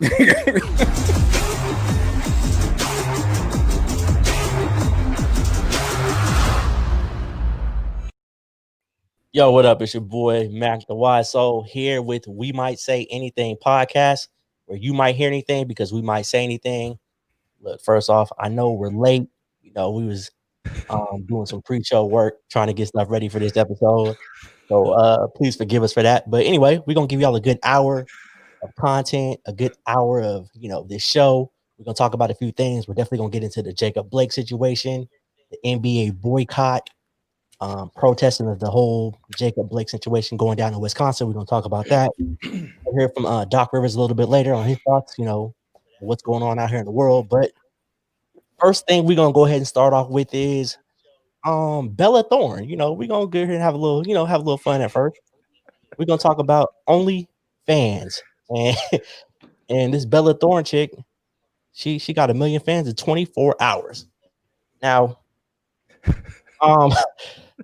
Yo, what up? It's your boy Mac the Wise Soul here with We Might Say Anything podcast, where you might hear anything because we might say anything. Look, first off, I know we're late. You know, we was doing some pre-show work trying to get stuff ready for this episode. So please forgive us for that. But anyway, we're gonna give y'all a good hour of content, a good hour of this show. We're gonna talk about a few things. We're definitely gonna get into the Jacob Blake situation, the NBA boycott. Protesting of the whole Jacob Blake situation going down in Wisconsin. We're going to talk about that. We'll hear from Doc Rivers a little bit later on his thoughts, what's going on out here in the world. But first thing we're going to go ahead and start off with is Bella Thorne. We're going to go here and have a little fun at first. We're going to talk about OnlyFans. And this Bella Thorne chick, she got 1 million fans in 24 hours. Now,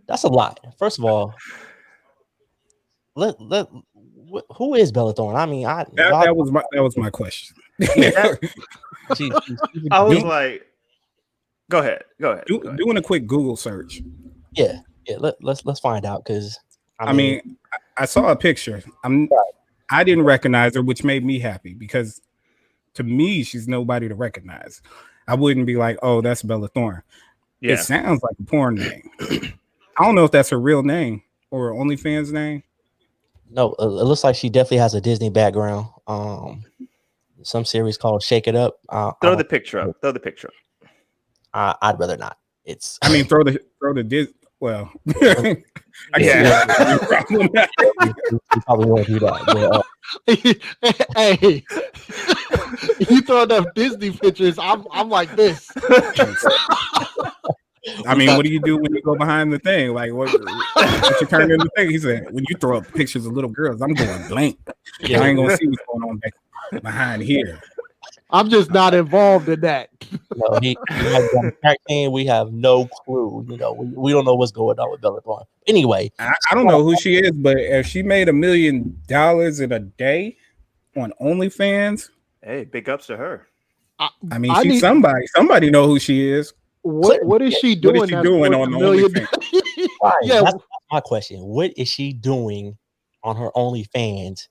that's a lot. First of all, who is Bella Thorne? I mean, that was my question. I was like, go ahead. Doing a quick Google search. Yeah. Let's find out because I mean, I saw a picture. I didn't recognize her, which made me happy because to me, she's nobody to recognize. I wouldn't be like, oh, that's Bella Thorne. Yeah. It sounds like a porn name. I don't know if that's her real name or her OnlyFans name. No, it looks like she definitely has a Disney background. Some series called Shake It Up. Throw the picture up. I'd rather not. Throw the Disney. Well, you probably won't do that. But, hey, you throw enough Disney pictures, I'm like this. I mean, what do you do when you go behind the thing? Like, what you turn in the thing? He said, when you throw up pictures of little girls, I'm going blank. Yeah. I ain't gonna see what's going on back behind here. I'm just not involved in that. No, we have no clue. We don't know what's going on with Bella Thorne. Anyway, I don't know who she is, but if she made $1 million in a day on OnlyFans, hey, big ups to her. I mean, she's somebody. Somebody know who she is. What is she doing? What is she doing on the OnlyFans? Yeah, that's my question. What is she doing on her OnlyFans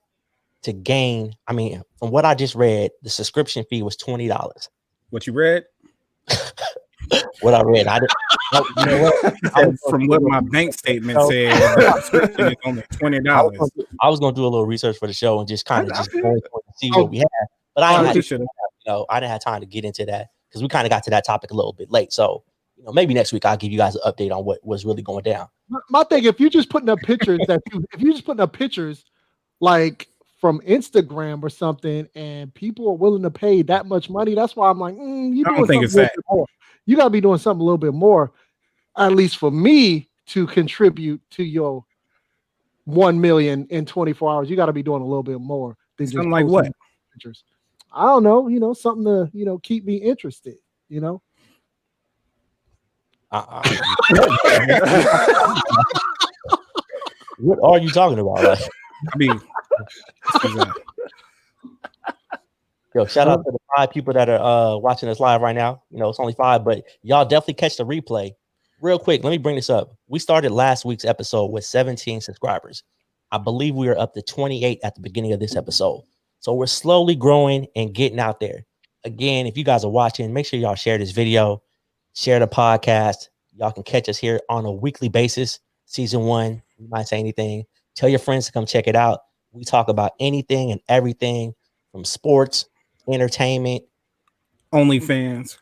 to gain? I mean, from what I just read, the subscription fee was $20. What you read? What I read, I didn't. From what my bank statement said, the subscription is only $20. I was going to do a little research for the show and just kind of see what we have, but I didn't have time to get into that because we kind of got to that topic a little bit late. So, maybe next week I'll give you guys an update on what was really going down. My thing, if you're just putting up pictures like from Instagram or something, and people are willing to pay that much money, that's why I'm like, I don't think it's that. You got to be doing something a little bit more, at least for me, to contribute to your 1 million in 24 hours. You got to be doing a little bit more than something like what? Pictures. I don't know, something to, keep me interested, What are you talking about? I mean, yo, shout out to the 5 people that are watching us live right now. It's only 5, but y'all definitely catch the replay. Real quick, let me bring this up. We started last week's episode with 17 subscribers. I believe we are up to 28 at the beginning of this episode. So we're slowly growing and getting out there. Again, if you guys are watching, make sure y'all share this video, share the podcast. Y'all can catch us here on a weekly basis. Season 1, you might say anything. Tell your friends to come check it out. We talk about anything and everything from sports, entertainment, OnlyFans,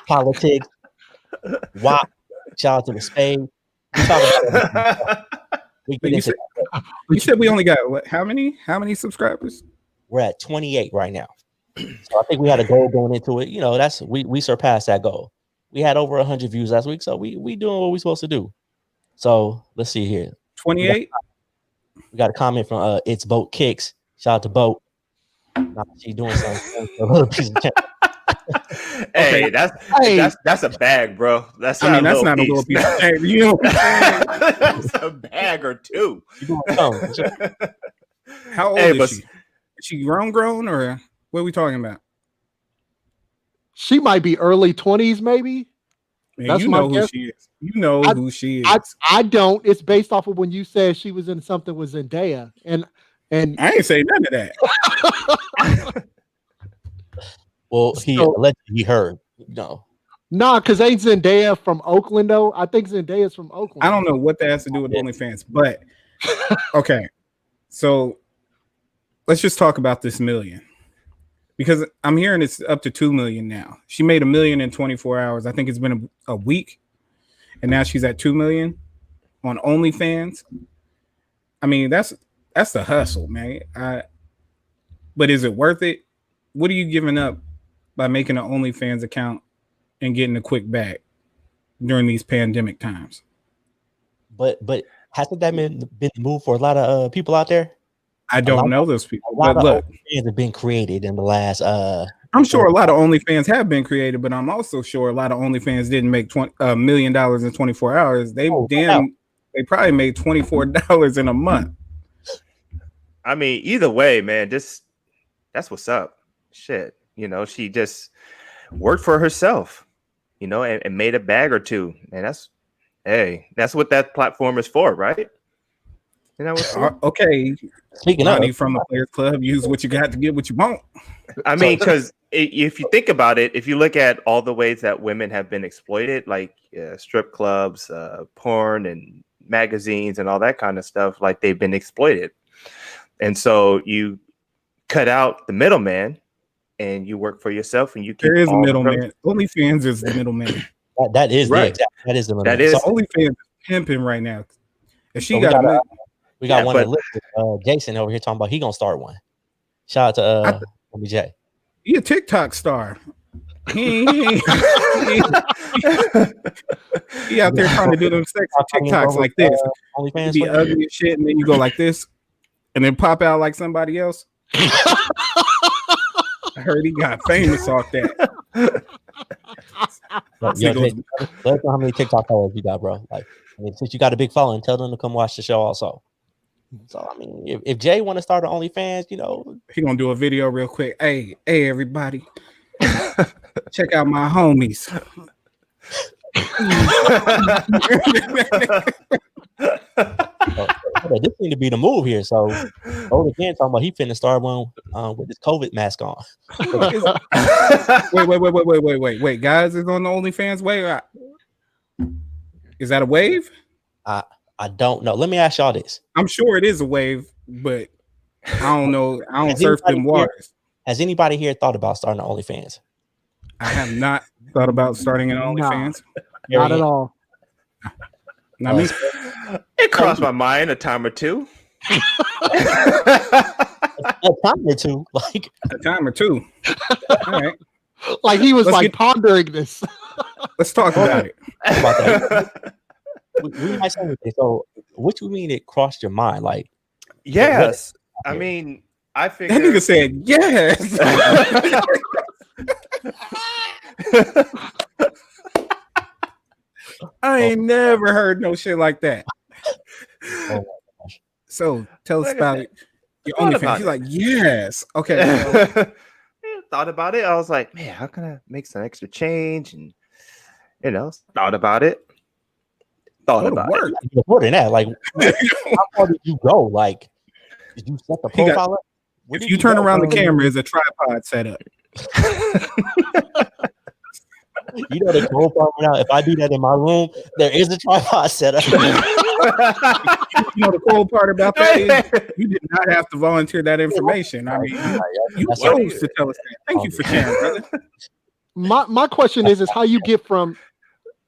politics, WAP. Shout out to the spade. We talk about you said we only got how many subscribers? We're at 28 right now. So I think we had a goal going into it. That's we surpassed that goal. We had over 100 views last week, so we doing what we're supposed to do. So let's see here. 28. We got a comment from It's Boat Kicks. Shout out to Boat. She's doing something. A little piece of Hey, that's a bag, bro. That's not a little piece of bag. That's a bag or two. How old is she? Is she grown, or what are we talking about? She might be early 20s, maybe. Man, that's my guess. Who she is. You know who she is. I don't. It's based off of when you said she was in something with Zendaya, and I ain't say none of that. Well, he heard. No. Nah, because ain't Zendaya from Oakland though? I think Zendaya's from Oakland. I don't know what that has to do with OnlyFans, but okay. So let's just talk about this million. Because I'm hearing it's up to 2 million now. She made $1 million in 24 hours. I think it's been a week. And now she's at 2 million on OnlyFans. I mean, that's the hustle, man. But is it worth it? What are you giving up by making an OnlyFans account and getting a quick bag during these pandemic times? But hasn't that been the move for a lot of people out there? I don't know those people. A lot of OnlyFans have been created in the last. I'm sure a lot of OnlyFans have been created, but I'm also sure a lot of OnlyFans didn't make $1 million in 24 hours. They probably made $24 in a month. I mean, either way, man, that's what's up. Shit, she just worked for herself, and made a bag or two, and that's what that platform is for, right? Okay. Speaking of from the Players Club, use what you got to get what you want. I mean, because if you think about it, if you look at all the ways that women have been exploited, like strip clubs, porn, and magazines, and all that kind of stuff, like they've been exploited. And so you cut out the middleman, and you work for yourself, and you keep. There is a middleman. OnlyFans is the middleman. That is right. That is the middleman. That is so OnlyFans is pimping right now. If she got we got one that Jason over here talking about he gonna start one. Shout out to OBJ. He a TikTok star. He out there trying to do them sexy TikToks like this. You be ugly as shit, and then you go like this, and then pop out like somebody else. I heard he got famous off that. Let us know how many TikTok followers you got, bro. Like, since you got a big following, tell them to come watch the show also. So I mean, if Jay want to start an OnlyFans, he gonna do a video real quick. Hey, everybody, check out my homies. This seems to be the move here. So, again, talking about he finna start one with his COVID mask on. Wait, guys, is on the OnlyFans wave? Is that a wave? I don't know. Let me ask y'all this. I'm sure it is a wave, but I don't know. I don't surf them waters. Has anybody here thought about starting an OnlyFans? I have not thought about starting an OnlyFans. Not at all. Not me. It crossed my mind a time or two. A time or two. All right. Like he was pondering this. Let's talk about it. About that. We might say anything. So, what do you mean it crossed your mind? Like, yes. I mean, I figured that nigga said yes. I ain't never heard no shit like that. Oh my gosh. So tell us about it. Your OnlyFans. He's like, yes. Okay. Thought about it. I was like, man, how can I make some extra change? And thought about it. Thought about it. More than that, like, how far did you go? Like, did you set the profile up? If you turn around the camera, is a tripod set up. The cool part now, if I do that in my room, there is a tripod set up. The cool part about that is you did not have to volunteer that information. I mean, you chose to tell us that. Thank you for sharing, brother. My question is how you get from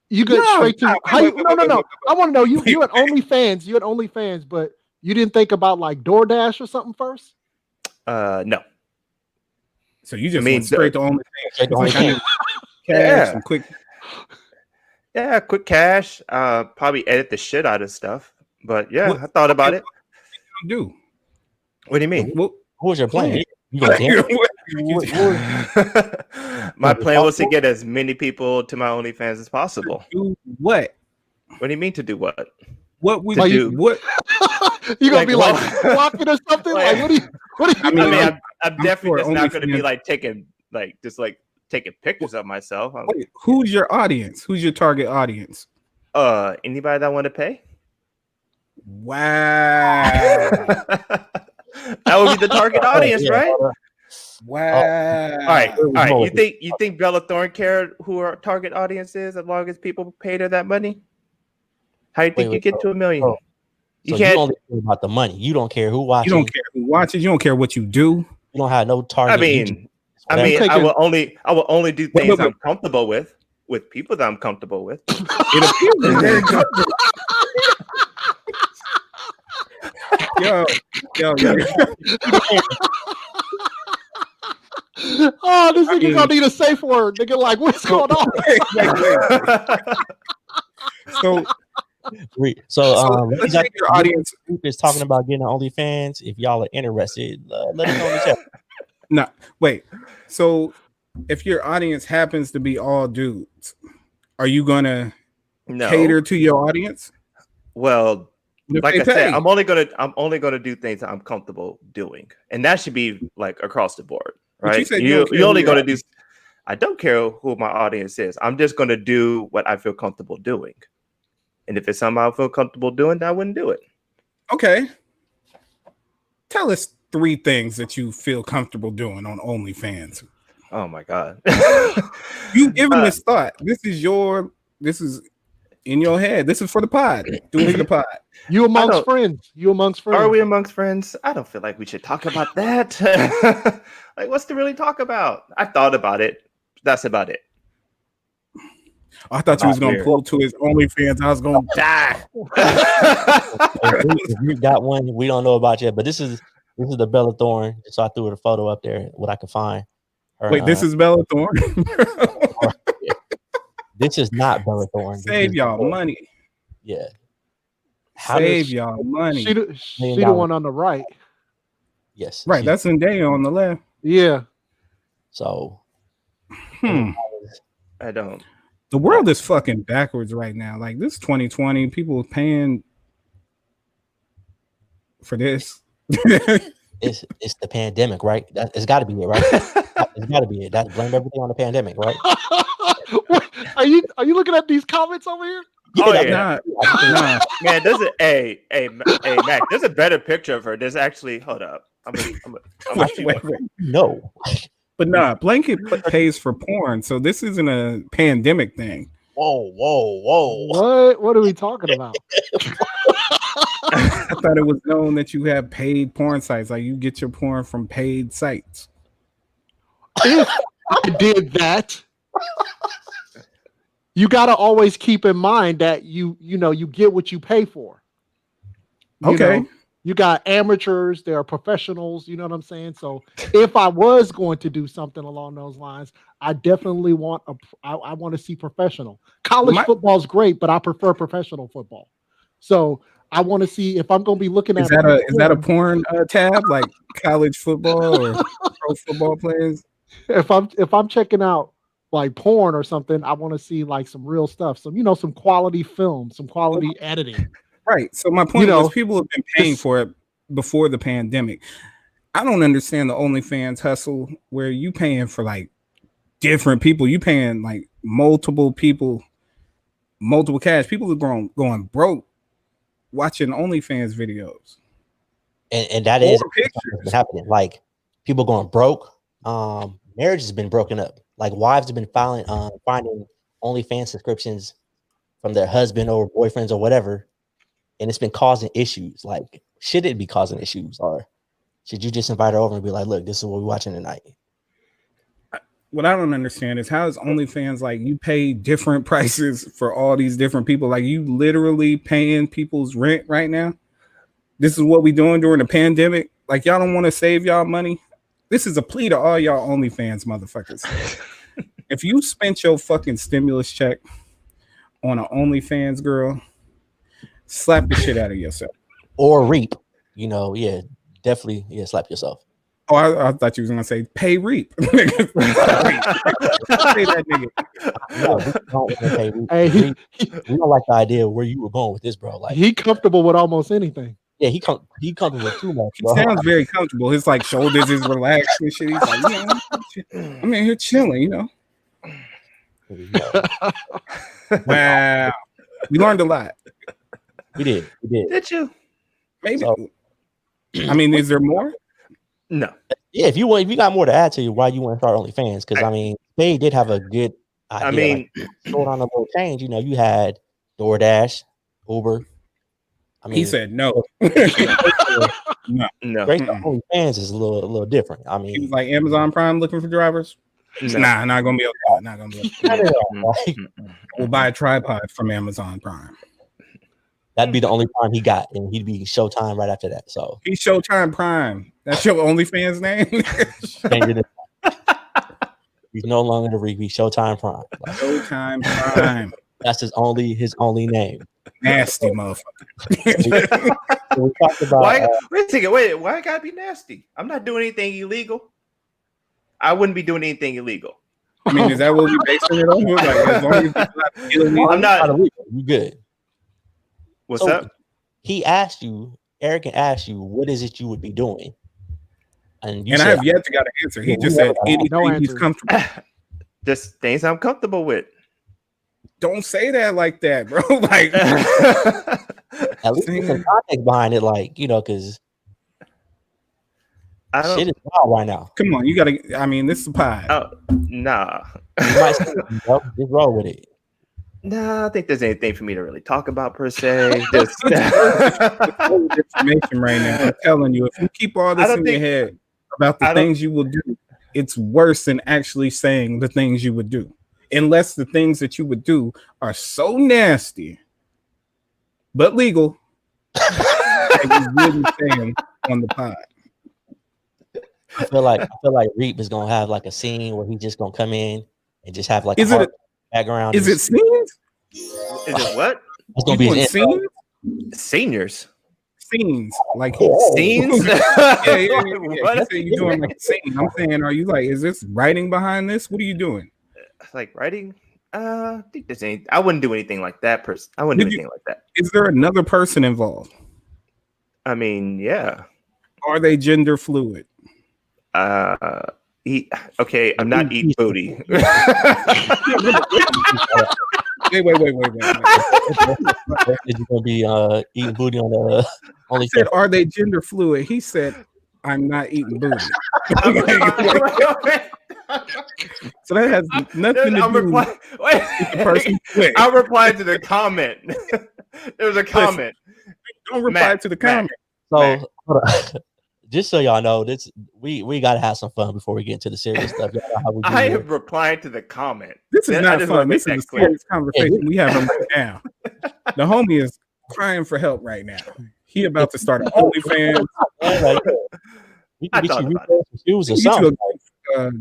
you get straight to how you no. I want to know you had OnlyFans, but you didn't think about like DoorDash or something first? No. So you just went straight to OnlyFans. Cash and quick cash. Probably edit the shit out of stuff, but I thought about it. Do what do you mean? What was your plan? My plan was to get as many people to my OnlyFans as possible. Do what? What do you mean to do what? What would to you do. what? You gonna Like, be like walking or something? Like what do you? I mean, I'm I'm definitely sure just not going to be OnlyFans- like taking pictures of myself. Wait, who's your audience? Who's your target audience? Anybody that want to pay? Wow. That would be the target audience, right? Wow. All right. You think Bella Thorne cared who her target audience is as long as people paid her that money? How you think you get to $1 million? So You you can't. only care about the money. You don't care who watches. You don't care who watches. You don't care what you do. You don't have no target. I will only do things I'm comfortable with people that I'm comfortable with. It appears very comfortable. Yo. Oh, this nigga gonna need a safe word. Nigga, like, what's going on? Let's take your audience is talking about getting on OnlyFans. If y'all are interested, let us know in the chat. No, wait. So, if your audience happens to be all dudes, are you gonna cater to your audience? Well, like I said, I'm only gonna do things that I'm comfortable doing, and that should be like across the board, right? You said you only gonna do. I don't care who my audience is. I'm just gonna do what I feel comfortable doing, and if it's something I feel comfortable doing, I wouldn't do it. Okay. Tell us 3 things that you feel comfortable doing on OnlyFans. Oh my God. You given this thought. This is in your head. This is for the pod. Do it for the pod. You amongst friends. Are we amongst friends? I don't feel like we should talk about that. Like, what's to really talk about? I thought about it. That's about it. I thought you was gonna pull to his OnlyFans. I was gonna die. If you got one, we don't know about yet, but this is the Bella Thorne. So I threw a photo up there, what I could find. Wait, this is Bella Thorne. This is not Bella Thorne. Save y'all money. Yeah. Save y'all money. She the one on the right. Yes. Right. That's Zendaya on the left. Yeah. So. I don't. The world is fucking backwards right now. Like, this 2020, people paying for this. It's the pandemic, right? It's got to be it, right? It's got to be it. That's blame everything on the pandemic, right? Are you looking at these comments over here? Oh yeah, nah. Man. There's Mac. There's a better picture of her. There's actually. Hold up. I'm wait. No, but nah. Blanket pays for porn, so this isn't a pandemic thing. Whoa! What are we talking about? I thought it was known that you have paid porn sites, like you get your porn from paid sites. If I did that, you got to always keep in mind that you get what you pay for. You got amateurs, there are professionals, you know what I'm saying? So if I was going to do something along those lines, I definitely want I want to see professional. College football is great, but I prefer professional football. So I want to see if I'm going to be looking at. Is that a porn tab, like college football or pro football players? If I'm checking out like porn or something, I want to see like some real stuff, some quality film, some quality editing. Right. So my point is, people have been paying for it before the pandemic. I don't understand the OnlyFans hustle where you paying for like different people. You paying like multiple people, multiple cash. People are going broke watching OnlyFans videos. And that is what's been happening. Like, people going broke. Marriage has been broken up. Like, wives have been finding OnlyFans subscriptions from their husband or boyfriends or whatever, and it's been causing issues. Like, should it be causing issues, or should you just invite her over and be like, "Look, this is what we're watching tonight"? What I don't understand is how is OnlyFans like you pay different prices for all these different people? Like, you literally paying people's rent right now. This is what we doing during the pandemic. Like, y'all don't want to save y'all money. This is a plea to all y'all OnlyFans motherfuckers. If you spent your fucking stimulus check on an OnlyFans girl, slap the shit out of yourself. Or reap, definitely, slap yourself. Oh, I thought you was gonna say pay Reap. Say that nigga. Hey, we don't like the idea of where you were going with this, bro. Like he comfortable with almost anything. Yeah, he comfortable with too much. Bro. He sounds very comfortable. His like shoulders is relaxed and shit. He's like, I'm in here chilling, you know. Wow, we learned a lot. We did. Did you? Maybe. So, I mean, is there more? No. Yeah, if you got more to add to why you want to start OnlyFans, because I mean, they did have a good idea. I mean, going on a little change. You know, you had DoorDash, Uber. I mean, he said no. No. OnlyFans is a little different. I mean, he was like Amazon Prime looking for drivers. No. Nah, not gonna be okay. Not gonna be okay. We'll buy a tripod from Amazon Prime. That'd be the only Prime he got, and he'd be Showtime right after that. So he's Showtime Prime. That's your OnlyFans name. He's no longer the Reap. He's Showtime Prime. Like, Showtime Prime. That's his only name. Nasty motherfucker. So we talked about. Wait a second. Wait. Why I gotta be nasty? I'm not doing anything illegal. I wouldn't be doing anything illegal. I mean, is that what we basing it on? Like, as long as it's not illegal, I'm not illegal. You good? What's up? He asked you. Eric asked you, "What is it you would be doing?" And I have yet to get an answer. He just said anything he's comfortable. Just things I'm comfortable with. Don't say that like that, bro. Like, at least there's some context behind it, like, you know, because shit is wild right now. Come on, you gotta. I mean, this is a pod. Oh, nah. You might say, just roll with it. Nah, I think there's anything for me to really talk about per se. Just information right now. I'm telling you, if you keep all this in your head about the things you will do, it's worse than actually saying the things you would do. Unless the things that you would do are so nasty, but legal, that you wouldn't say them on the pod. I feel like Reap is gonna have like a scene where he's just gonna come in and just have like background. Is it scenes? Is it what? It's gonna be scenes? Seniors. Scenes, like scenes. Yeah. You say you're doing like a scene. I'm saying, are you like, is this writing behind this? What are you doing? Like writing? I think there's any. I wouldn't do anything like that. I wouldn't do anything like that. Is there another person involved? I mean, yeah. Are they gender fluid? Okay, I'm not eating booty. Wait. Is you gonna be eating booty on the only? Said, are they gender fluid? He said, I'm not eating booty. So that has nothing to do with the person. I'll reply to the comment. There's a comment. Don't reply to the comment. So just so y'all know, this we gotta have some fun before we get into the serious stuff. I am replying to the comment. This is not fun. This is a serious conversation we have right now. The homie is crying for help right now. He about to start an OnlyFans.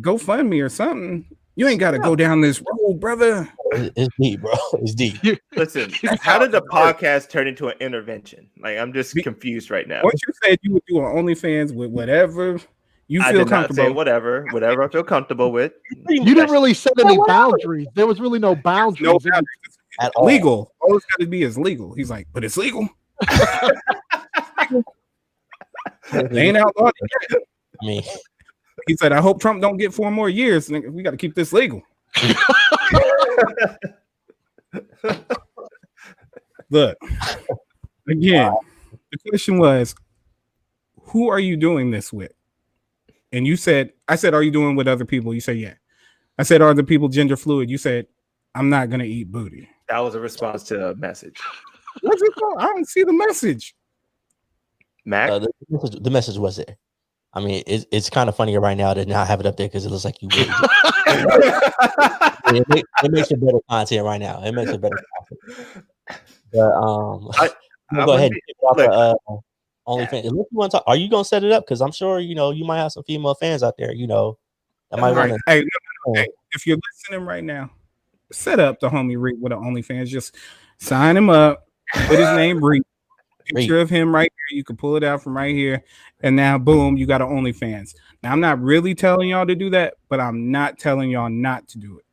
GoFundMe or something. You ain't got to go down this road, brother. It's deep, bro. It's deep. Listen, how did the podcast turn into an intervention? Like, I'm just confused right now. What you said you would do on OnlyFans with whatever you feel comfortable. Say whatever I feel comfortable with. You didn't really set any boundaries. There was really no boundaries. No boundaries. At all. Legal. All it's got to be is legal. He's like, but it's legal. They ain't outlawed yet. I mean, he said, I hope Trump don't get 4 more years. We got to keep this legal. Look, again, the question was, who are you doing this with? And you said, I said, are you doing with other people? You said, yeah. I said, are the people gender fluid? You said, I'm not going to eat booty. That was a response to a message. What's it called? I don't see the message. Mac? The message was there. I mean, it's kind of funny right now to not have it up there because it looks like you really it makes it better content right now. It makes it better content. But go ahead and OnlyFans. Unless you want to talk, are you gonna set it up? Because I'm sure you might have some female fans out there. That might want to. Hey, if you're listening right now, set up the homie Reap with an OnlyFans. Just sign him up. Put his name Reap. picture of him right here. You can pull it out from right here, and now boom, you got an OnlyFans. Now I'm not really telling y'all to do that, but I'm not telling y'all not to do it.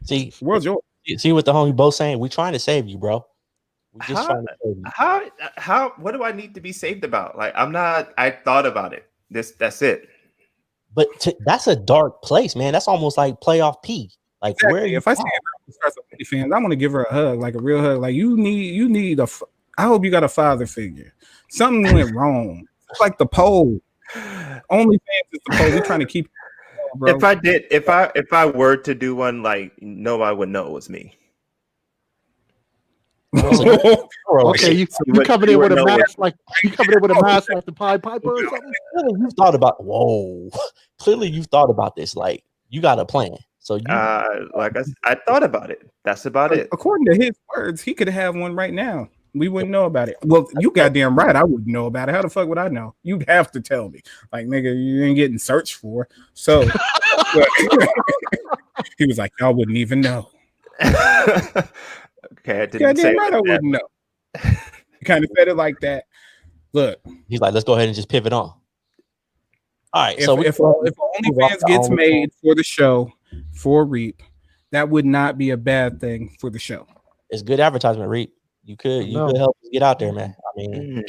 See, world's yours. See what the homie both saying? We trying to save you, bro. We just trying to save you. How? What do I need to be saved about? Like, I'm not. I thought about it. That's it. But that's a dark place, man. That's almost like playoff P. Like, exactly. where if I see a starts OnlyFans, I want to give her a hug, like a real hug. Like you need a. I hope you got a father figure. Something went wrong. It's like the poll. OnlyFans is the poll. We're trying to keep. Bro. If I were to do one, like nobody would know it was me. Okay, you coming in with a mask like the Pied Piper or something? Clearly you've thought about Clearly you've thought about this. Like you got a plan. So you I thought about it. That's about it. According to his words, he could have one right now. We wouldn't know about it. Well, you goddamn right. I wouldn't know about it. How the fuck would I know? You'd have to tell me. Like, nigga, you ain't getting searched for. So he was like, y'all wouldn't even know. Okay, I didn't say right. I wouldn't know. You kind of said it like that. Look, he's like, let's go ahead and just pivot on. All right. If OnlyFans gets made for the show for Reap, that would not be a bad thing for the show. It's good advertisement, Reap. You could help us get out there, man. I mean,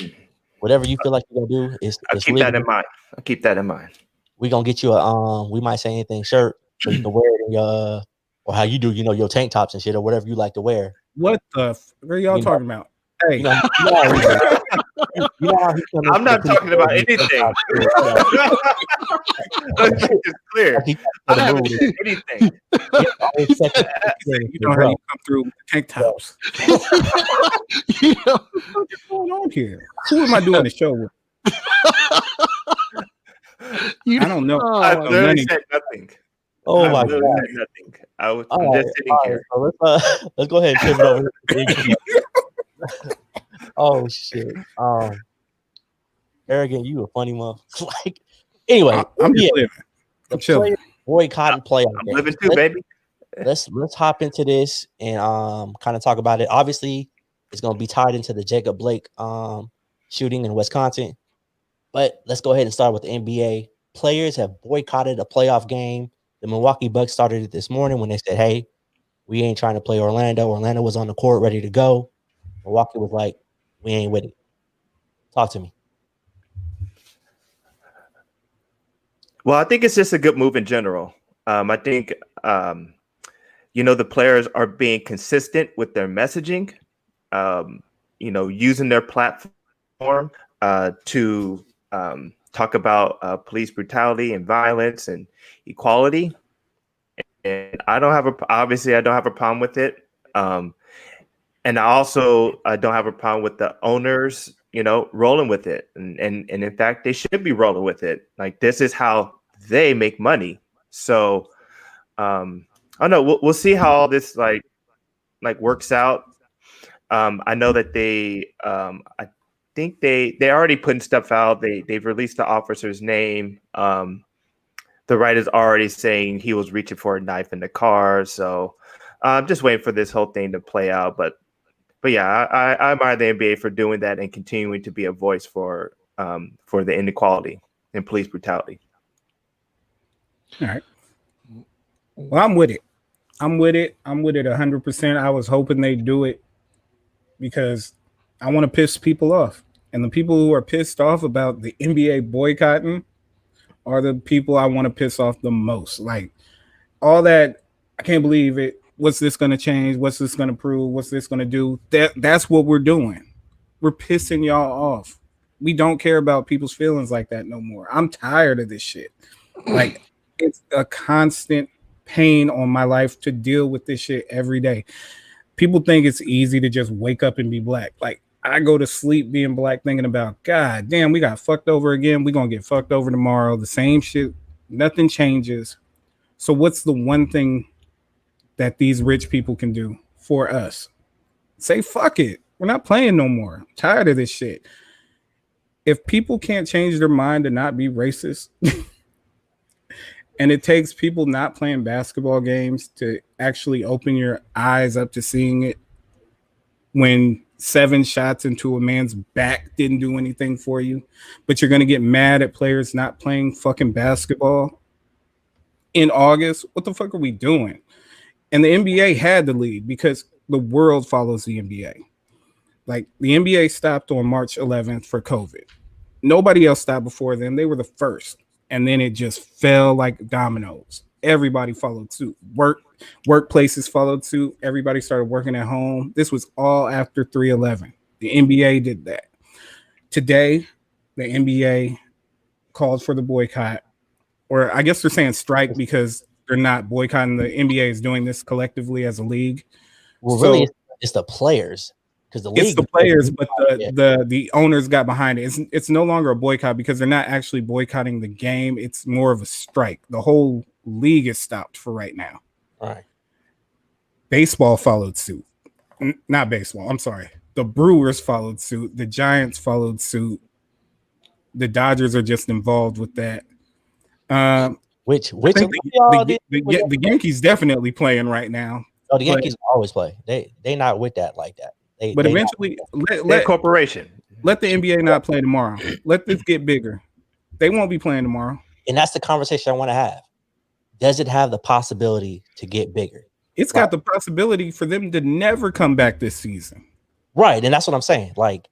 whatever you feel like you're gonna do is. I'll keep that in mind. I'll keep that in mind. We're gonna get you a We Might Say Anything shirt so you can wear it in your or how you do, your tank tops and shit or whatever you like to wear. What the? What are y'all talking about? Hey, I'm not talking about anything. Let's make this clear. I haven't said anything. You know how you come through with the tank tops. What's going on here? Who am I doing the show with? I don't know. I literally said nothing. Oh my god! Nothing. I'm just sitting here. So let's go ahead and pivot over. Oh shit! Arrogant, you a funny mother. Like, anyway, I'm just living. I'm chilling. Boycotting playoff. I'm living too, baby. Let's hop into this and kind of talk about it. Obviously, it's gonna be tied into the Jacob Blake shooting in Wisconsin. But let's go ahead and start with the NBA. Players have boycotted a playoff game. The Milwaukee Bucks started it this morning when they said, "Hey, we ain't trying to play Orlando." Orlando was on the court ready to go. Milwaukee was like, "We ain't with it." Talk to me. Well, I think it's just a good move in general. I think, the players are being consistent with their messaging, using their platform to talk about police brutality and violence and equality. And I don't have a problem with it. And I also don't have a problem with the owners, rolling with it. And in fact, they should be rolling with it. Like, this is how they make money. So I don't know. We'll see how all this like works out. I know that I think they already putting stuff out. They've released the officer's name. The writer's already saying he was reaching for a knife in the car. So I'm just waiting for this whole thing to play out. But yeah, I admire the NBA for doing that and continuing to be a voice for the inequality and police brutality. All right. Well, I'm with it. I'm with it 100%. I was hoping they'd do it because I want to piss people off. And the people who are pissed off about the NBA boycotting are the people I want to piss off the most. Like, all that, I can't believe it. What's this going to change? What's this going to prove? What's this going to do? That's what we're doing. We're pissing y'all off. We don't care about people's feelings like that no more. I'm tired of this shit. Like, it's a constant pain on my life to deal with this shit every day. People think it's easy to just wake up and be black. Like, I go to sleep being black thinking about, God damn, we got fucked over again. We're going to get fucked over tomorrow. The same shit. Nothing changes. So what's the one thing that these rich people can do for us? Say, fuck it. We're not playing no more. I'm tired of this shit. If people can't change their mind to not be racist, and it takes people not playing basketball games to actually open your eyes up to seeing it, when 7 shots into a man's back didn't do anything for you, but you're going to get mad at players not playing fucking basketball in August? What the fuck are we doing? And the NBA had to lead because the world follows the NBA. Like, the NBA stopped on March 11th for COVID. Nobody else stopped before then. They were the first. And then it just fell like dominoes. Everybody followed suit. Workplaces followed suit. Everybody started working at home. This was all after 3/11. The NBA did that. Today, the NBA called for the boycott, or I guess they're saying strike because they're not boycotting. The NBA is doing this collectively as a league. Well, really, it's the players. Because it's the players, but the owners got behind it. It's no longer a boycott because they're not actually boycotting the game. It's more of a strike. The whole league is stopped for right now. All right. Baseball followed suit. Not baseball. I'm sorry. The Brewers followed suit. The Giants followed suit. The Dodgers are just involved with that. Which the Yankees definitely playing right now. Oh, the Yankees always play. They not with that like that. But eventually, let corporation. Let the NBA not play tomorrow. Let this get bigger. They won't be playing tomorrow. And that's the conversation I want to have. Does it have the possibility to get bigger? It's got the possibility for them to never come back this season. Right, and that's what I'm saying. Like,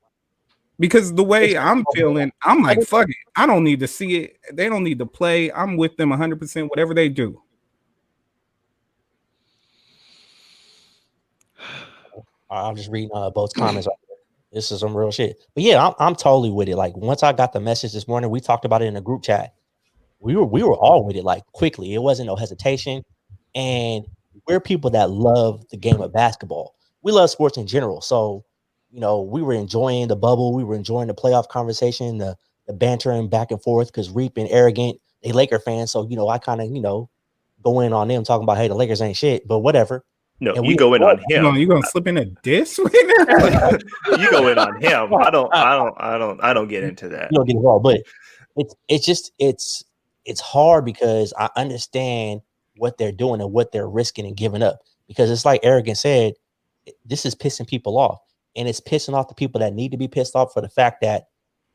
because the way I'm feeling, I'm like, fuck it. I don't need to see it. They don't need to play. I'm with them 100%, whatever they do. I'm just reading both comments. This is some real shit. But yeah, I'm totally with it. Like, once I got the message this morning, we talked about it in a group chat. We were all with it, like, quickly. It wasn't no hesitation. And we're people that love the game of basketball. We love sports in general. So, you know, we were enjoying the bubble. We were enjoying the playoff conversation, the bantering back and forth, because Reap and Arrogant, they Laker fans. So, you know, I kind of, you know, go in on them talking about, hey, the Lakers ain't shit, but whatever. No, you go in on him. You gonna slip in a diss right now? You go in on him. I don't get into that. You don't get involved, but it's hard because I understand what they're doing and what they're risking and giving up. Because it's like Arrogant said, this is pissing people off, and it's pissing off the people that need to be pissed off for the fact that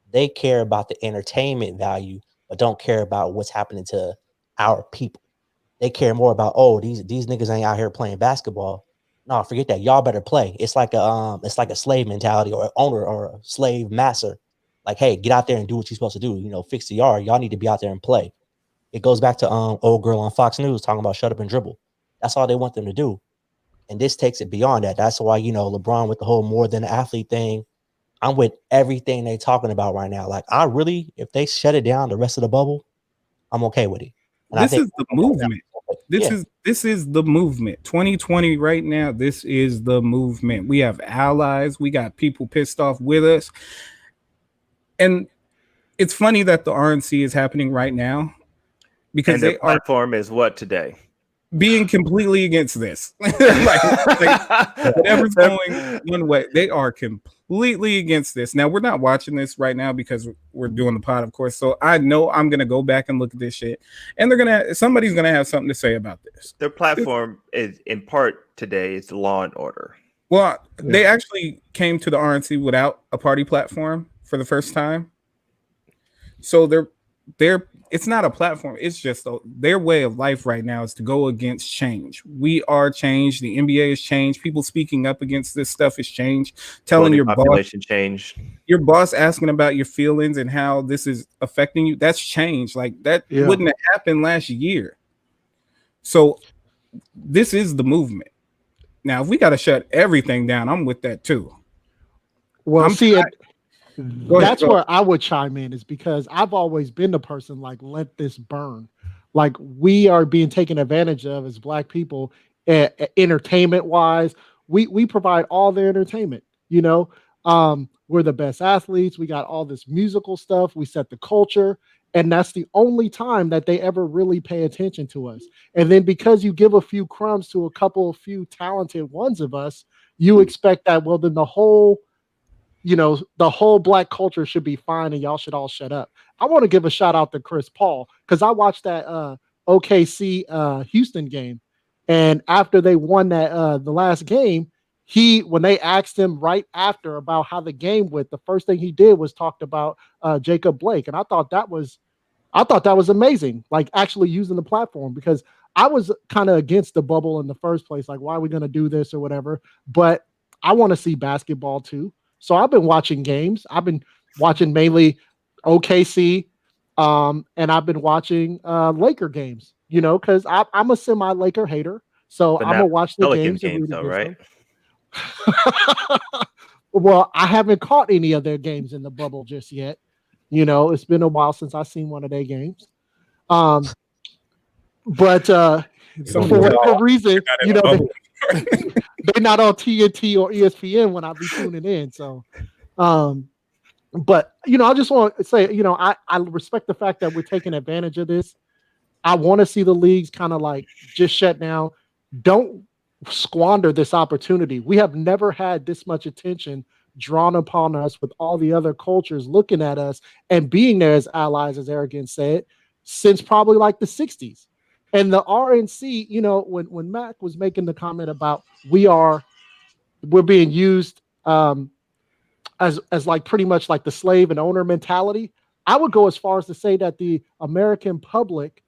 they care about the entertainment value, but don't care about what's happening to our people. They care more about, oh, these niggas ain't out here playing basketball. No, forget that. Y'all better play. It's like a slave mentality, or an owner or a slave master. Like, hey, get out there and do what you're supposed to do. You know, fix the yard. Y'all need to be out there and play. It goes back to old girl on Fox News talking about shut up and dribble. That's all they want them to do. And this takes it beyond that. That's why, you know, LeBron with the whole more than an athlete thing. I'm with everything they talking about right now. Like, I really, if they shut it down the rest of the bubble, I'm okay with it. And this is the movement. This is the movement. 2020 right now, this is the movement. We have allies. We got people pissed off with us. And it's funny that the RNC is happening right now, because their platform is what today? Being completely against this. like whatever's going one way, they are completely against this. Now, we're not watching this right now because we're doing the pod, of course. So I know I'm gonna go back and look at this shit, and somebody's gonna have something to say about this. Their platform is, in part today, is law and order. Well, they actually came to the RNC without a party platform for the first time. So they're it's not a platform. It's just their way of life right now is to go against change. We are change. The NBA is change. People speaking up against this stuff is change. Telling your population boss change. Your boss asking about your feelings and how this is affecting you. That's change. Like, that wouldn't have happened last year. So this is the movement. Now, if we got to shut everything down, I'm with that too. Well, that's where I would chime in, is because I've always been the person like, let this burn. Like, we are being taken advantage of as Black people, entertainment wise. We provide all the entertainment, you know. We're the best athletes. We got all this musical stuff. We set the culture. And that's the only time that they ever really pay attention to us. And then because you give a few crumbs to a few talented ones of us, you expect that, well, then the whole Black culture should be fine and y'all should all shut up. I want to give a shout out to Chris Paul, because I watched that OKC Houston game. And after they won that the last game, when they asked him right after about how the game went, the first thing he did was talked about Jacob Blake, and I thought that was amazing. Like actually using the platform, because I was kind of against the bubble in the first place. Like, why are we going to do this or whatever? But I want to see basketball too. So I've been watching games. I've been watching mainly OKC, and I've been watching Laker games. You know, because I'm a semi-Laker hater. So But I'm not gonna watch the Pelicans games and root though, against right? them. Well, I haven't caught any of their games in the bubble just yet. You know, it's been a while since I've seen one of their games. But for whatever reason, you know, they're not on TNT or ESPN when I be tuning in. So, but you know, I just want to say, you know, I respect the fact that we're taking advantage of this. I want to see the leagues kind of like just shut down. Don't squander this opportunity. We have never had this much attention drawn upon us with all the other cultures looking at us and being there as allies, as Aragon said, since probably like the 60s. And the RNC, you know, when Mac was making the comment about we're being used as like pretty much like the slave and owner mentality, I would go as far as to say that the American public,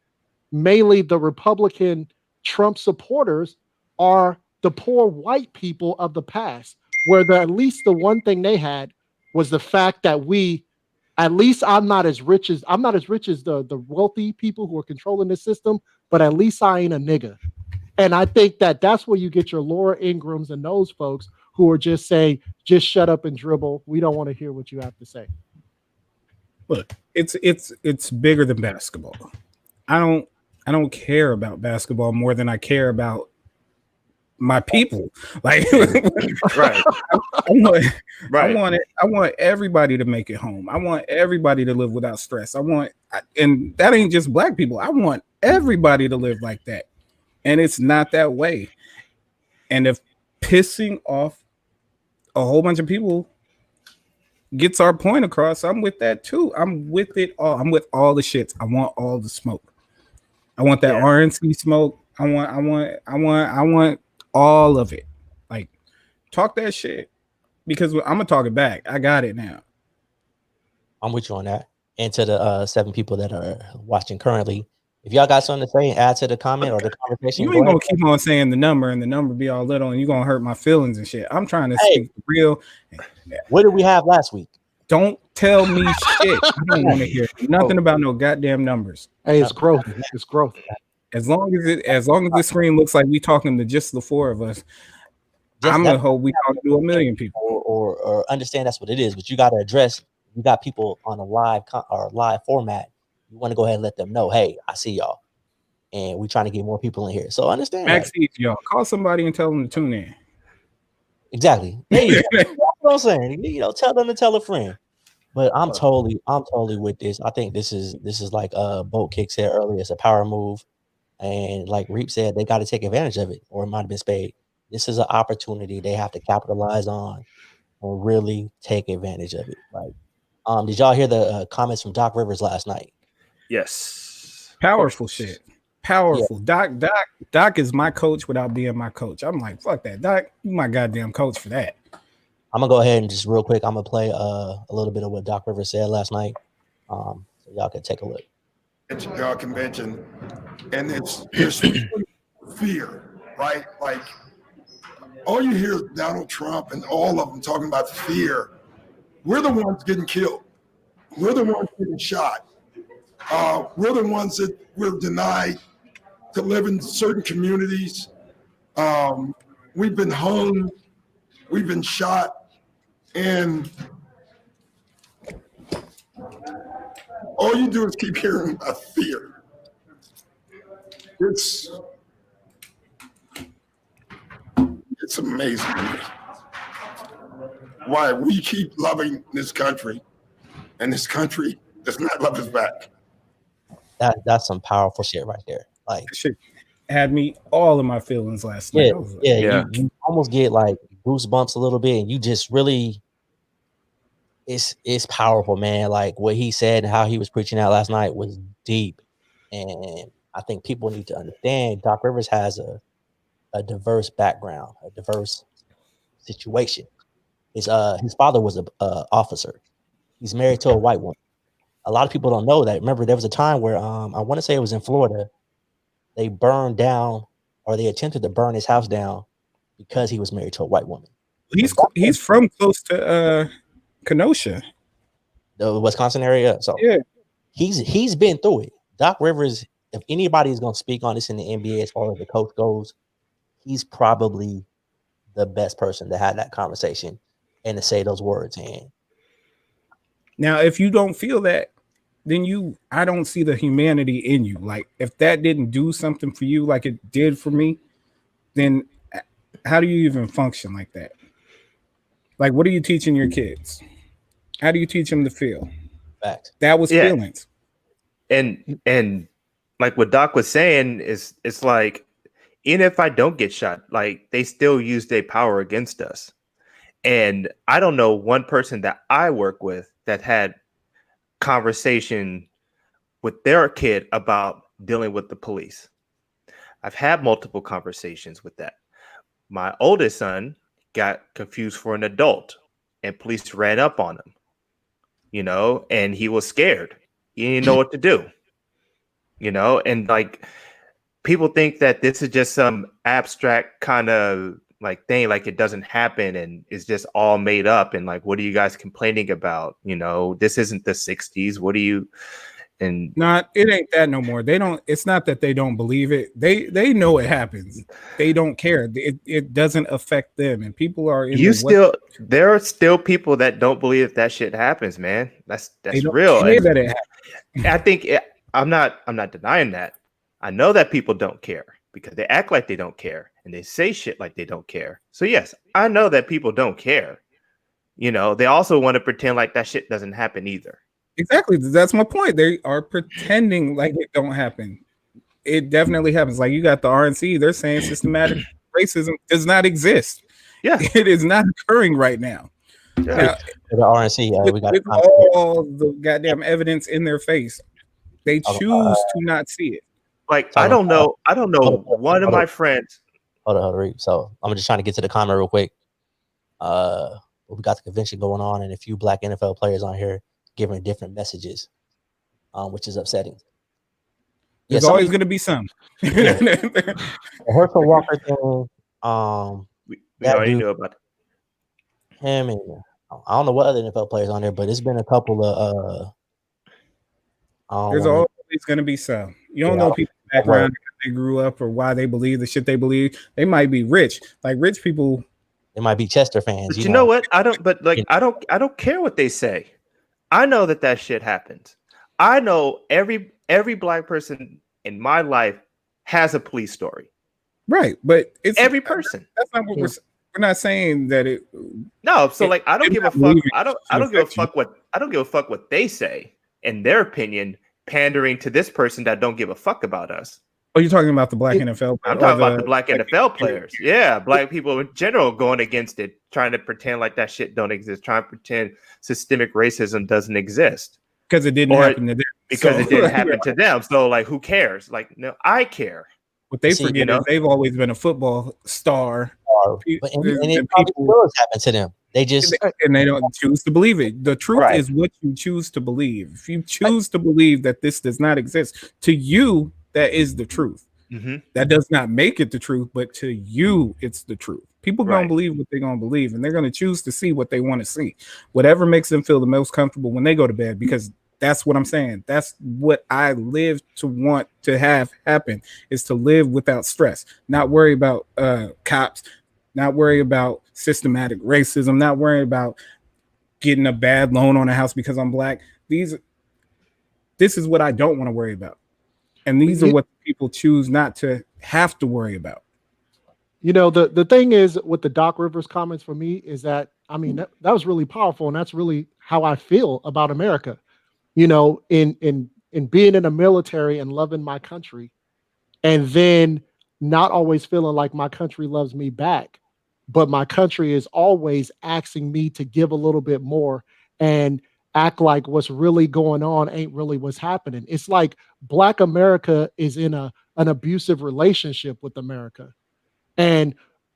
mainly the Republican Trump supporters, are the poor white people of the past, where at least the one thing they had was the fact that at least I'm not as rich as the wealthy people who are controlling the system, but at least I ain't a nigga. And I think that that's where you get your Laura Ingrams and those folks who are just saying, just shut up and dribble. We don't want to hear what you have to say. Look, it's bigger than basketball. I don't care about basketball more than I care about my people. Like, Right. I want everybody to make it home. I want everybody to live without stress. And that ain't just black people. I want everybody to live like that. And it's not that way. And if pissing off a whole bunch of people gets our point across, I'm with that too. I'm with it all. I'm with all the shits. I want all the smoke. I want that RNC smoke. I want all of it. Like, talk that shit, because I'm gonna talk it back. I got it now. I'm with you on that. And to the 7 people that are watching currently, if y'all got something to say, add to the comment or the conversation. You ain't gonna keep on saying the number and the number be all little, and you're gonna hurt my feelings and shit. I'm trying to speak the real. What did we have last week? Don't tell me shit. I don't want to hear nothing about no goddamn numbers. Hey, it's growth. It's growth. As long as the screen looks like we talking to just the 4 of us, I'm gonna hope we talk to 1 million people. Or understand that's what it is. But you got to address. You got people on a live format. You want to go ahead and let them know, hey, I see y'all, and we're trying to get more people in here. So understand. Max, y'all call somebody and tell them to tune in. Exactly. Hey, that's what I'm saying. You know, tell them to tell a friend. But I'm totally with this. I think this is like Boat Kick said earlier. It's a power move, and like Reap said, they got to take advantage of it, or it might have been Spade. This is an opportunity they have to capitalize on and really take advantage of it. Like, did y'all hear the comments from Doc Rivers last night? Yes. Powerful shit. Powerful. Yeah. Doc is my coach without being my coach. I'm like, fuck that. Doc, you my goddamn coach for that. I'm gonna go ahead and just real quick, I'm gonna play a little bit of what Doc Rivers said last night, so y'all can take a look. It's a convention, and there's fear, right? Like, all you hear is Donald Trump and all of them talking about fear. We're the ones getting killed. We're the ones getting shot. We're the ones that we're denied to live in certain communities. We've been hung. We've been shot. And all you do is keep hearing about fear. It's amazing to me why we keep loving this country, and this country does not love us back. That's some powerful shit right there. Like, shit had me all in my feelings last night. You almost get like goosebumps a little bit, and you just really, it's powerful, man. Like what he said and how he was preaching out last night was deep, and I think people need to understand Doc Rivers has a diverse background, a diverse situation. His father was a officer. He's married to a white woman. A lot of people don't know that. Remember, there was a time where I want to say it was in Florida. They burned down, or they attempted to burn his house down because he was married to a white woman. He's from close to Kenosha, the Wisconsin area. So yeah, he's been through it. Doc Rivers, if anybody is going to speak on this in the NBA as far as the coach goes, he's probably the best person to have that conversation and to say those words. And now, if you don't feel that, then I don't see the humanity in you. Like, if that didn't do something for you like it did for me, then how do you even function like that? Like, what are you teaching your kids? How do you teach them to feel? Fact. That was feelings. And like what Doc was saying is, it's like, even if I don't get shot, like, they still use their power against us. And I don't know one person that I work with that had conversation with their kid about dealing with the police. I've had multiple conversations with that. My oldest son got confused for an adult and police ran up on him, and he was scared. He didn't know what to do, and like, people think that this is just some abstract kind of like thing, like it doesn't happen and it's just all made up. And like, what are you guys complaining about? This isn't the 60s. What do you, and it ain't that no more. It's not that they don't believe it. They know it happens. They don't care. It doesn't affect them. And people are there are still people that don't believe that shit happens, man. That's real. That it happens. I think I'm not denying that. I know that people don't care because they act like they don't care and they say shit like they don't care. So yes, I know that people don't care. They also want to pretend like that shit doesn't happen either. Exactly. That's my point. They are pretending like it don't happen. It definitely happens. Like, you got the RNC, they're saying systematic racism does not exist. Yeah. It is not occurring right now. Yeah. Now, the RNC, we got with all the goddamn evidence in their face, they choose to not see it. Like, I don't know. One of my friends. Hold on. So I'm just trying to get to the comment real quick. We got the convention going on, and a few black NFL players on here giving different messages, which is upsetting. There's always going to be some. The Herschel Walker thing. We already knew about him, and I don't know what other NFL players on there, but it's been a couple of. There's always going to be some. You don't know people's background, how they grew up, or why they believe the shit they believe. They might be rich, like rich people. They might be Chester fans. But you know what? I don't care what they say. I know that shit happens. I know every black person in my life has a police story. Right, but it's every person. That's not what we're not saying that it. No, so like, I don't give a fuck. I don't give a fuck what they say in their opinion, pandering to this person that don't give a fuck about us. Oh, you're talking about the black NFL? I'm talking about the black NFL players. Yeah, black people in general going against it, trying to pretend like that shit don't exist, trying to pretend systemic racism doesn't exist. Because it didn't happen to them. Because it didn't happen to them. So like, who cares? Like, no, I care. What they forget is they've always been a football star. And it probably does happen to them. They don't choose to believe it. The truth is what you choose to believe. If you choose to believe that this does not exist, to you, that is the truth. Mm-hmm. That does not make it the truth, but to you, it's the truth. People gonna believe what they're gonna believe, and they're gonna choose to see what they want to see, whatever makes them feel the most comfortable when they go to bed. Because that's what I'm saying. That's what I live to want to have happen, is to live without stress, not worry about cops, not worry about systematic racism, not worry about getting a bad loan on a house because I'm black. This is what I don't want to worry about. And these are what people choose not to have to worry about. The thing is with the Doc Rivers comments for me is that, I mean, that was really powerful. And that's really how I feel about America, in being in the military and loving my country, and then not always feeling like my country loves me back, but my country is always asking me to give a little bit more and act like what's really going on ain't really what's happening. It's like Black America is in an abusive relationship with America. And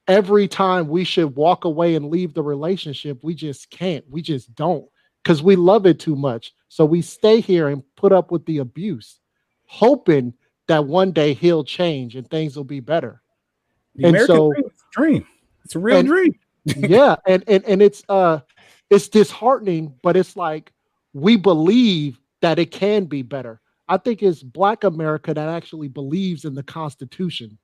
every time we should walk away and leave the relationship, we just can't. We just don't, because we love it too much. So we stay here and put up with the abuse, hoping that one day he'll change and things will be better. The American dream is a dream. It's a real dream. Yeah, and it's disheartening, but it's like we believe that it can be better. I think it's Black America that actually believes in the Constitution,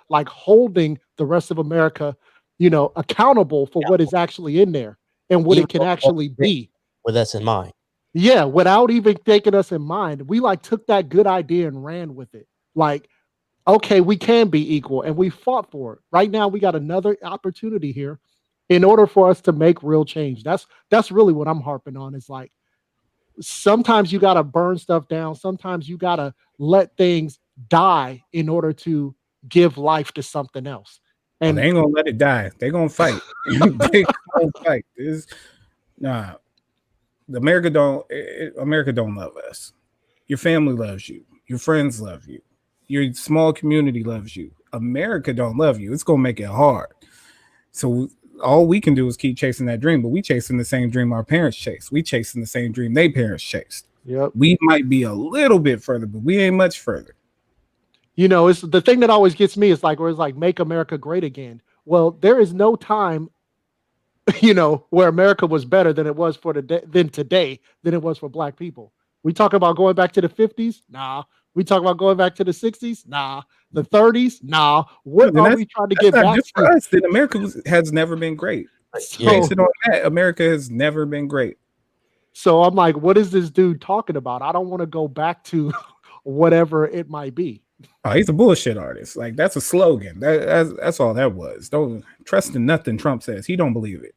like holding the rest of America, accountable for what is actually in there and what it can actually be. With us in mind. Yeah, without even taking us in mind. We like took that good idea and ran with it. Like, okay, we can be equal, and we fought for it. Right now, we got another opportunity here in order for us to make real change. That's really what I'm harping on. Is like, sometimes you got to burn stuff down. Sometimes you got to let things die in order to give life to something else. And they ain't gonna let it die. They gonna fight. They gonna fight. Nah, America don't love us. Your family loves you. Your friends love you. Your small community loves you. America don't love you. It's gonna make it hard. So all we can do is keep chasing that dream, but we chasing the same dream our parents chased. We chasing the same dream they parents chased. Yep. We might be a little bit further, but we ain't much further. It's the thing that always gets me is like, where it's like, make America great again. Well, there is no time, where America was better than it was today than it was for Black people. We talk about going back to the 50s? Nah. We talk about going back to the 60s? Nah. The 30s? Nah. What are we trying to get back just to? For us, that America has never been great. Based on that, America has never been great. So I'm like, what is this dude talking about? I don't want to go back to whatever it might be. Oh, he's a bullshit artist. Like, that's a slogan. That's all that was. Don't trust in nothing Trump says. He don't believe it.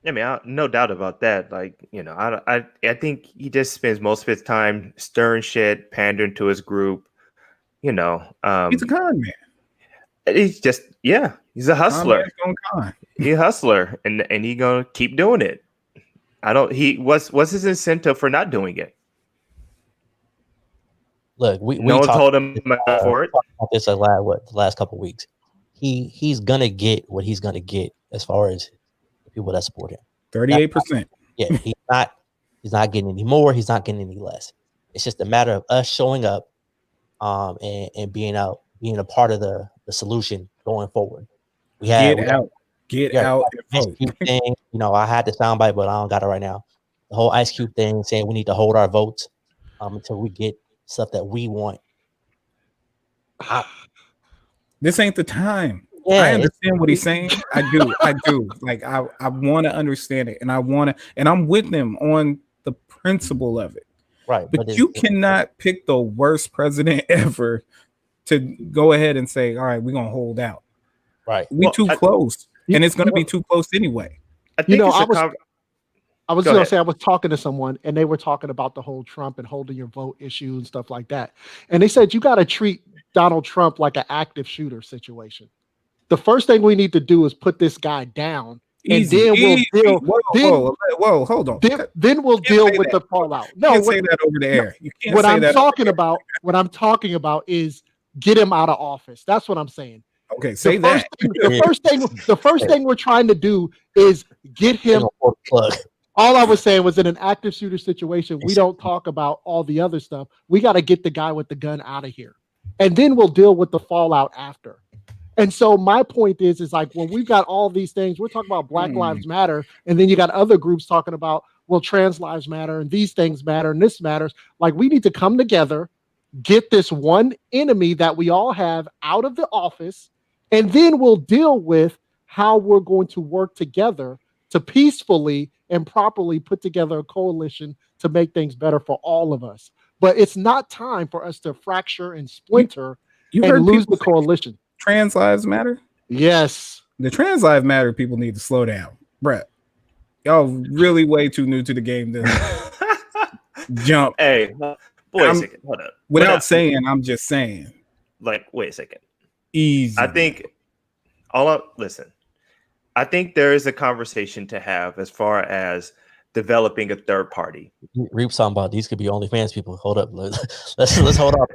I mean, no doubt about that. Like, I think he just spends most of his time stirring shit, pandering to his group. He's a con man. He's just, he's a hustler. He's a hustler, and he gonna keep doing it. What's his incentive for not doing it? Look, we no one told him for it. About this the last couple of weeks. He's gonna get what he's gonna get as far as the people that support him. 38%. Yeah, he's not getting any more. He's not getting any less. It's just a matter of us showing up, and being a part of the solution going forward. Get out. Ice Cube thing, I had the soundbite, but I don't got it right now. The whole Ice Cube thing saying we need to hold our votes until we get stuff that we want. This ain't the time. Yeah, I understand what he's saying. I do. Like, I want to understand it, and I'm with him on the principle of it. Right. But you cannot pick the worst president ever to go ahead and say, all right, we're gonna hold out. Right. We too close. And it's gonna be too close anyway. I think I was going to say, I was talking to someone and they were talking about the whole Trump and holding your vote issue and stuff like that. And they said, you got to treat Donald Trump like an active shooter situation. The first thing we need to do is put this guy down. Easy, and then we'll deal. Whoa, hold on. Then we'll deal with the fallout. No, you can't say that over the air. You can't what say I'm that talking about, what I'm talking about is get him out of office. That's what I'm saying. Okay, say that. The first thing we're trying to do is get him. All I was saying was, in an active shooter situation, we don't talk about all the other stuff. We got to get the guy with the gun out of here, and then we'll deal with the fallout after. And so my point is like, when we've got all these things, we're talking about Black Lives Matter, and then you got other groups talking about, well, trans lives matter, and these things matter, and this matters. Like, we need to come together, get this one enemy that we all have out of the office, and then we'll deal with how we're going to work together to peacefully and properly put together a coalition to make things better for all of us. But it's not time for us to fracture and splinter and lose the coalition. Trans lives matter? Yes. The trans lives matter people need to slow down. Brett, y'all really way too new to the game to jump. Hey, boy, a second. Hold up. Without saying, I'm just saying. Like, wait a second. Easy. I think listen. I think there is a conversation to have as far as developing a third party. Reap's talking about these could be OnlyFans people. Hold up, let's hold up.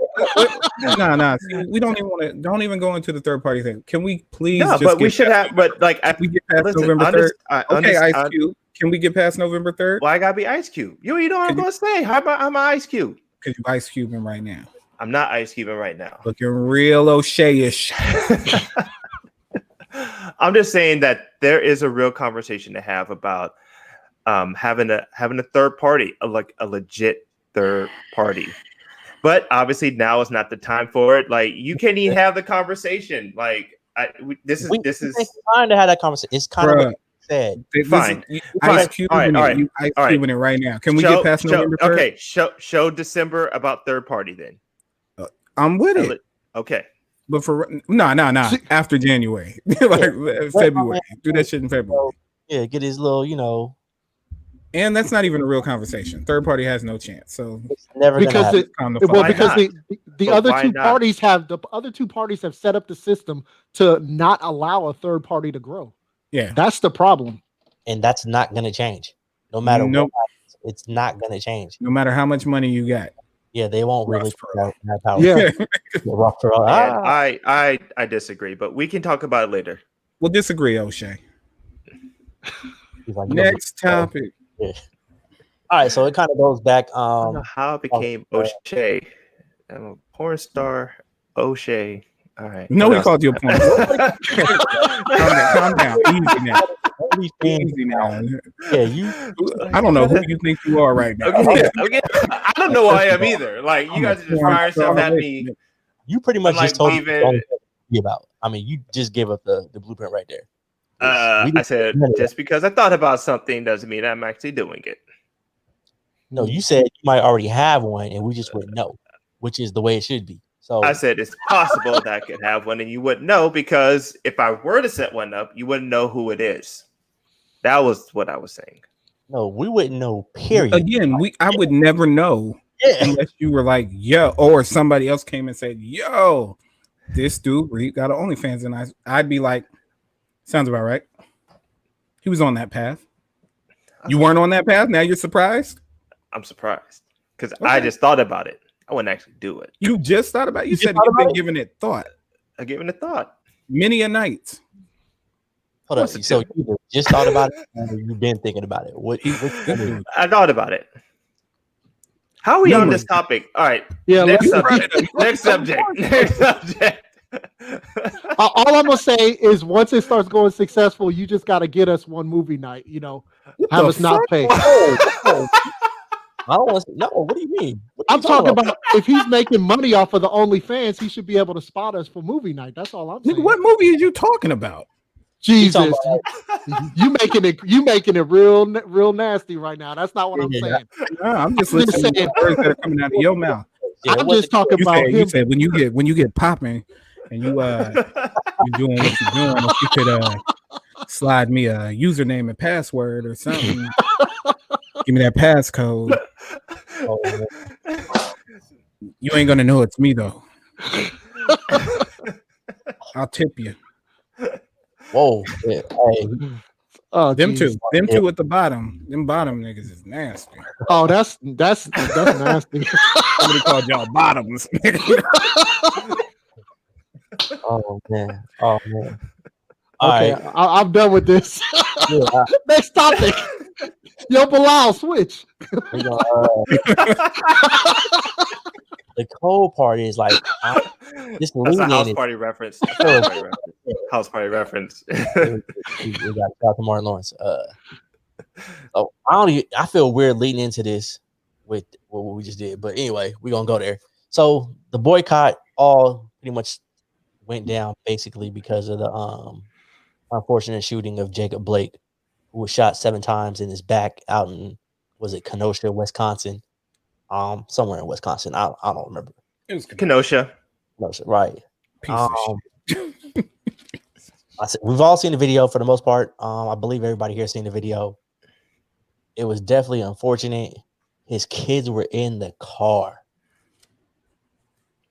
No. We don't even want to. Don't even go into the third party thing. Can we please? No, just but we should have. But like, we get past listen, November 3rd. Okay, Ice I, Cube. Can we get past November 3rd? Why I gotta be Ice Cube? You know what I'm gonna say? How about I'm Ice Cube? Because you Ice Cubing right now. I'm not Ice Cubing right now. Looking real O'Shea-ish. I'm just saying that there is a real conversation to have about having a third party, like a legit third party. But obviously now is not the time for it. Like you can't even have the conversation. Like this is trying to have that conversation. It's kind of what said. Fine. Ice Cube, all right. Ice Cubing it right now. Can we get past November 3rd? Okay, show December about third party then. I'm with it. Okay. But for no. After January, like February, do that shit in February. Yeah, get his little, And that's not even a real conversation. Third party has no chance. So it's never because the other two parties have set up the system to not allow a third party to grow. Yeah, that's the problem, and that's not going to change. No matter what, it's not going to change. No matter how much money you got. Yeah, they won't really have power. Yeah, I disagree, but we can talk about it later. We'll disagree, O'Shea. Like, next topic. Yeah. All right, so it kind of goes back. I don't know how it became O'Shea. I'm a porn star, O'Shea. All right. No, we called you a porn star. Calm down. Easy now. Yeah, I don't know who you think you are right now. Okay. I don't know who I am either. Like you guys are just firing stuff at me. You pretty much just told me about. I mean, you just gave up the blueprint right there. I said just because I thought about something doesn't mean I'm actually doing it. No, you said you might already have one, and we just wouldn't know, which is the way it should be. So I said it's possible that I could have one, and you wouldn't know because if I were to set one up, you wouldn't know who it is. That was what I was saying. No, we wouldn't know. Period. Again, I would never know unless you were like, yo, or somebody else came and said, yo, this dude got an OnlyFans, and I'd be like, sounds about right. He was on that path. You weren't on that path. Now you're surprised. I'm surprised because I just thought about it. I wouldn't actually do it. You just thought about it? You said you've been giving it thought. I given it thought. Many a night. Hold on. So you just thought about it, or you've been thinking about it? I thought about it. How are we on this topic? All right. Yeah. Next subject. All I'm gonna say is once it starts going successful, you just got to get us one movie night. Have us not pay. I don't want to. No, what do you mean? I'm talking about if he's making money off of the OnlyFans, he should be able to spot us for movie night. That's all I'm saying. What movie are you talking about? Jesus, you making it real nasty right now. That's not what I'm saying. No, I'm just listening to the words that are coming out of your mouth. Yeah, I'm just talking about him. You said when you get popping and you're doing what you're doing, if you could slide me a username and password or something. Give me that passcode. You ain't gonna know it's me though. I'll tip you. Whoa! Yeah. Hey. Oh, them two at the bottom. Them bottom niggas is nasty. Oh, that's nasty. Somebody called y'all bottoms. Oh man. Okay, right. I'm done with this. Yeah, next topic. Yo, Bilal, switch. The cold part is like just that's a house party reference. House party reference. We got Dr. Martin Lawrence. I feel weird leading into this with what we just did, but anyway, we're gonna go there. So the boycott all pretty much went down basically because of the unfortunate shooting of Jacob Blake, who was shot 7 times in his back out in, was it Kenosha, Wisconsin? Somewhere in Wisconsin. I don't remember. It was Kenosha. Right. Piece of shit. We've all seen the video for the most part. I believe everybody here seen the video. It was definitely unfortunate. His kids were in the car.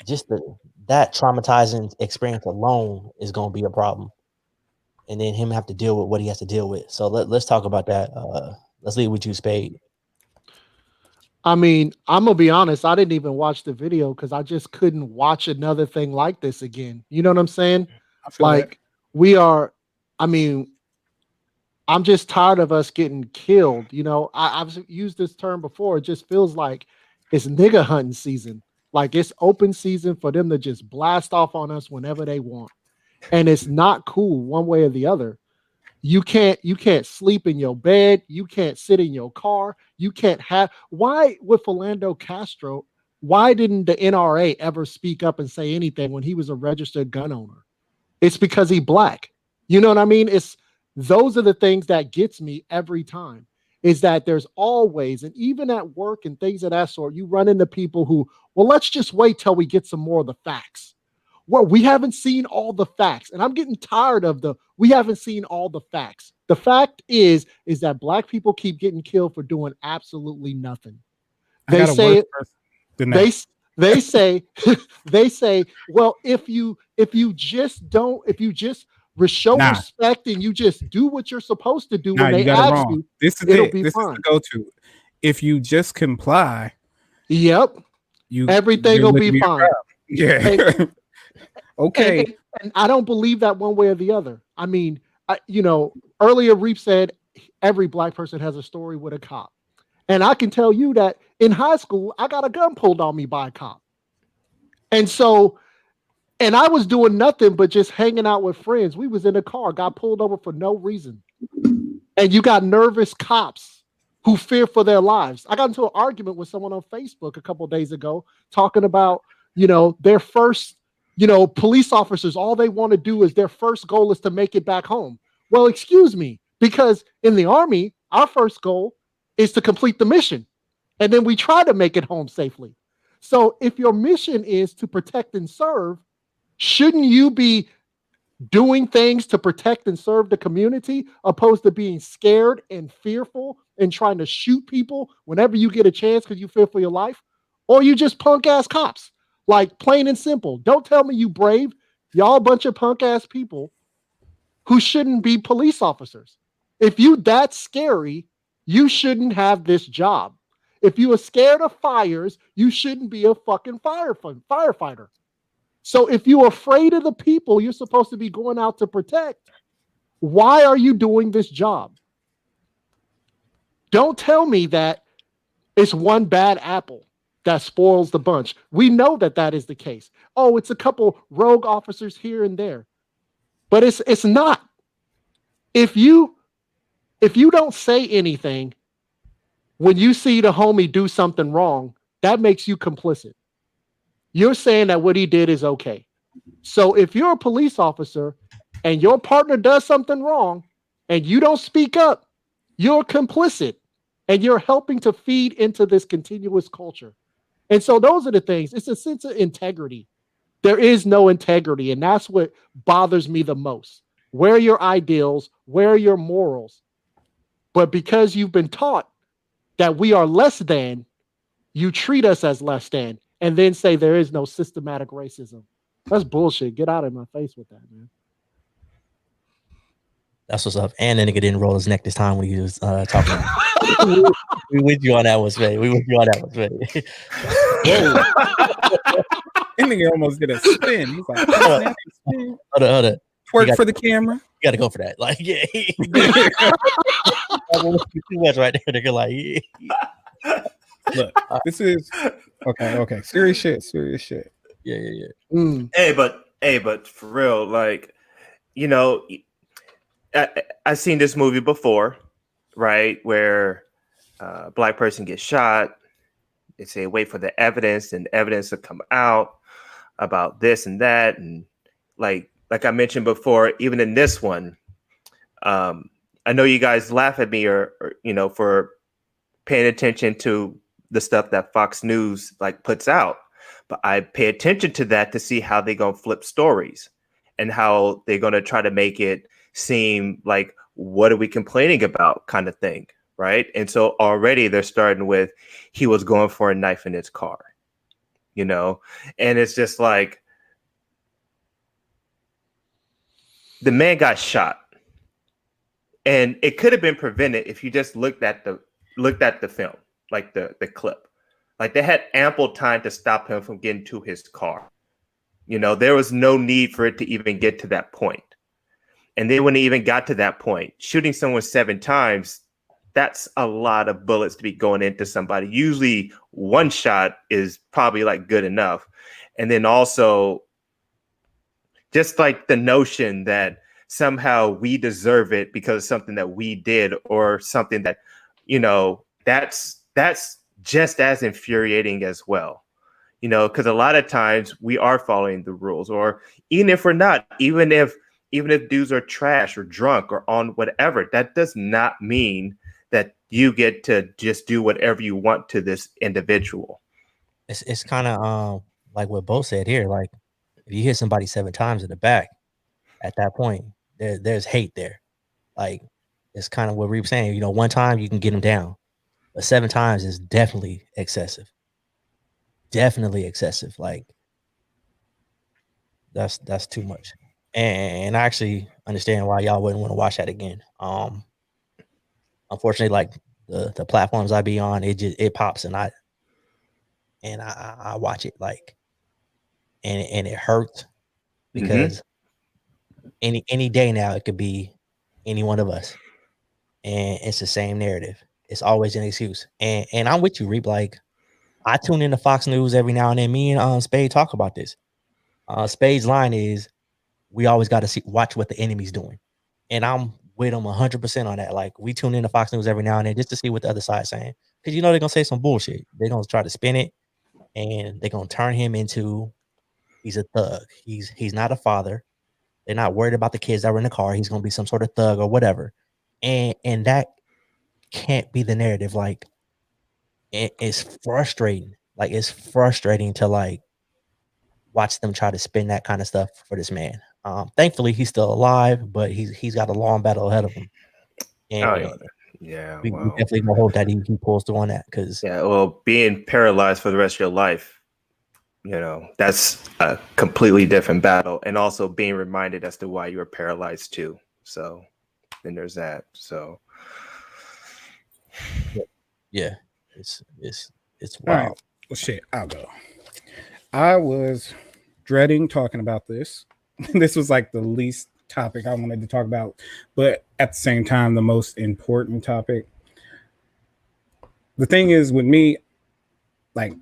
Just that traumatizing experience alone is going to be a problem. And then him have to deal with what he has to deal with. So let's talk about that. Let's leave with you, Spade. I mean, I'm gonna be honest. I didn't even watch the video because I just couldn't watch another thing like this again. You know what I'm saying? Like we are. I mean, I'm just tired of us getting killed. You know, I've used this term before. It just feels like it's nigga hunting season. Like it's open season for them to just blast off on us whenever they want, and it's not cool one way or the other. You can't sleep in your bed. You can't sit in your car. You can't have. Why with Philando Castro? Why didn't the NRA ever speak up and say anything when he was a registered gun owner? It's because he black. You know what I mean? It's those are the things that gets me every time. Is that there's always, and even at work and things of that sort, you run into people who, well, let's just wait till we get some more of the facts. Well, we haven't seen all the facts, and I'm getting tired of we haven't seen all the facts. The fact is that black people keep getting killed for doing absolutely nothing. They say they say they say, well, if you just show respect and you just do what you're supposed to do when they ask you, this is the go-to. If you just comply, yep, everything will be fine. Yeah. Okay. And I don't believe that one way or the other. I mean, earlier Reep said every black person has a story with a cop. And I can tell you that in high school, I got a gun pulled on me by a cop. And I was doing nothing but just hanging out with friends. We was in a car, got pulled over for no reason. And you got nervous cops who fear for their lives. I got into an argument with someone on Facebook a couple of days ago talking about, their first, police officers, all they want to do is their first goal is to make it back home. Well, excuse me, because in the Army, our first goal is to complete the mission. And then we try to make it home safely. So if your mission is to protect and serve, shouldn't you be doing things to protect and serve the community opposed to being scared and fearful and trying to shoot people whenever you get a chance because you fear for your life? Or you just punk ass cops? Like, plain and simple. Don't tell me you brave. Y'all a bunch of punk ass people who shouldn't be police officers. If you that scary, you shouldn't have this job. If you are scared of fires, you shouldn't be a fucking firefighter. So if you're afraid of the people you're supposed to be going out to protect, why are you doing this job? Don't tell me that it's one bad apple that spoils the bunch. We know that is the case. Oh, it's a couple rogue officers here and there. But it's not. If you don't say anything when you see the homie do something wrong, that makes you complicit. You're saying that what he did is okay. So if you're a police officer and your partner does something wrong and you don't speak up, you're complicit and you're helping to feed into this continuous culture. And so those are the things. It's a sense of integrity. There is no integrity, and that's what bothers me the most. Where are your ideals? Where are your morals? But because you've been taught that we are less than, you treat us as less than, and then say there is no systematic racism. That's bullshit. Get out of my face with that, man. That's what's up. And the nigga didn't roll his neck this time when he was talking. We with you on that one, Spade. We with you on that one, Spade. That nigga almost did a spin. He's like, hold on. Twerk for the camera. You got to go for that. Like, yeah. Too much right there. Nigga, like, yeah. Look, this is okay. Serious shit. Yeah. Hey, but for real, like, I seen this movie before, right? Where a black person gets shot. They say wait for the evidence, and evidence to come out about this and that, and like I mentioned before, even in this one, I know you guys laugh at me or for paying attention to the stuff that Fox News like puts out, but I pay attention to that to see how they're gonna flip stories and how they're gonna try to make it seem like what are we complaining about kind of thing, right? And so already they're starting with he was going for a knife in his car, and it's just like the man got shot. And it could have been prevented if you just looked at the film, like the clip. Like they had ample time to stop him from getting to his car. You know, there was no need for it to even get to that point. And then when it even got to that point, shooting someone 7 times, that's a lot of bullets to be going into somebody. Usually one shot is probably like good enough. And then also just like the notion that somehow we deserve it because of something that we did or something that, you know, that's just as infuriating as well. You know, because a lot of times we are following the rules, or even if we're not, even if dudes are trash or drunk or on whatever, that does not mean that you get to just do whatever you want to this individual. It's kind of like what Bo said here. Like if you hit somebody 7 times in the back, at that point, there's hate there. Like it's kind of what Reeb's saying. You know, 1 time you can get them down, but 7 times is definitely excessive. Definitely excessive. Like that's too much. And I actually understand why y'all wouldn't want to watch that again. Unfortunately, like the platforms I be on, it pops and I watch it like, and it hurts because any day now it could be any one of us, and it's the same narrative. It's always an excuse, and I'm with you, Reap. Like I tune into Fox News every now and then. Me and Spade talk about this. Spade's line is, we always got to watch what the enemy's doing, and I'm with them 100% on that. Like we tune into Fox News every now and then just to see what the other side's saying, because you know they're gonna say some bullshit. They're gonna try to spin it, and they're gonna turn him into he's a thug. He's not a father. They're not worried about the kids that were in the car. He's gonna be some sort of thug or whatever, and that can't be the narrative. Like it's frustrating. Like it's frustrating to like watch them try to spin that kind of stuff for this man. Thankfully he's still alive, but he's got a long battle ahead of him. And we definitely gonna hope that he pulls through on that, because being paralyzed for the rest of your life, you know, that's a completely different battle, and also being reminded as to why you were paralyzed too. So then there's that. So yeah, it's wild. All right. Well, shit, I'll go. I was dreading talking about this. This was like the least topic I wanted to talk about, but at the same time, the most important topic. The thing is with me, like,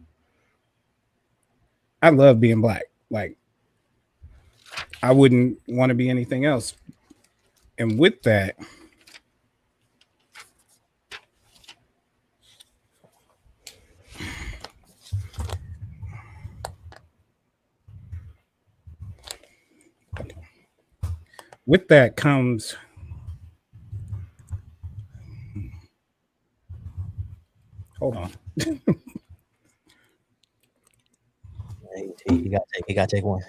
I love being black. Like, I wouldn't want to be anything else. And with that, comes hold on. You gotta take one.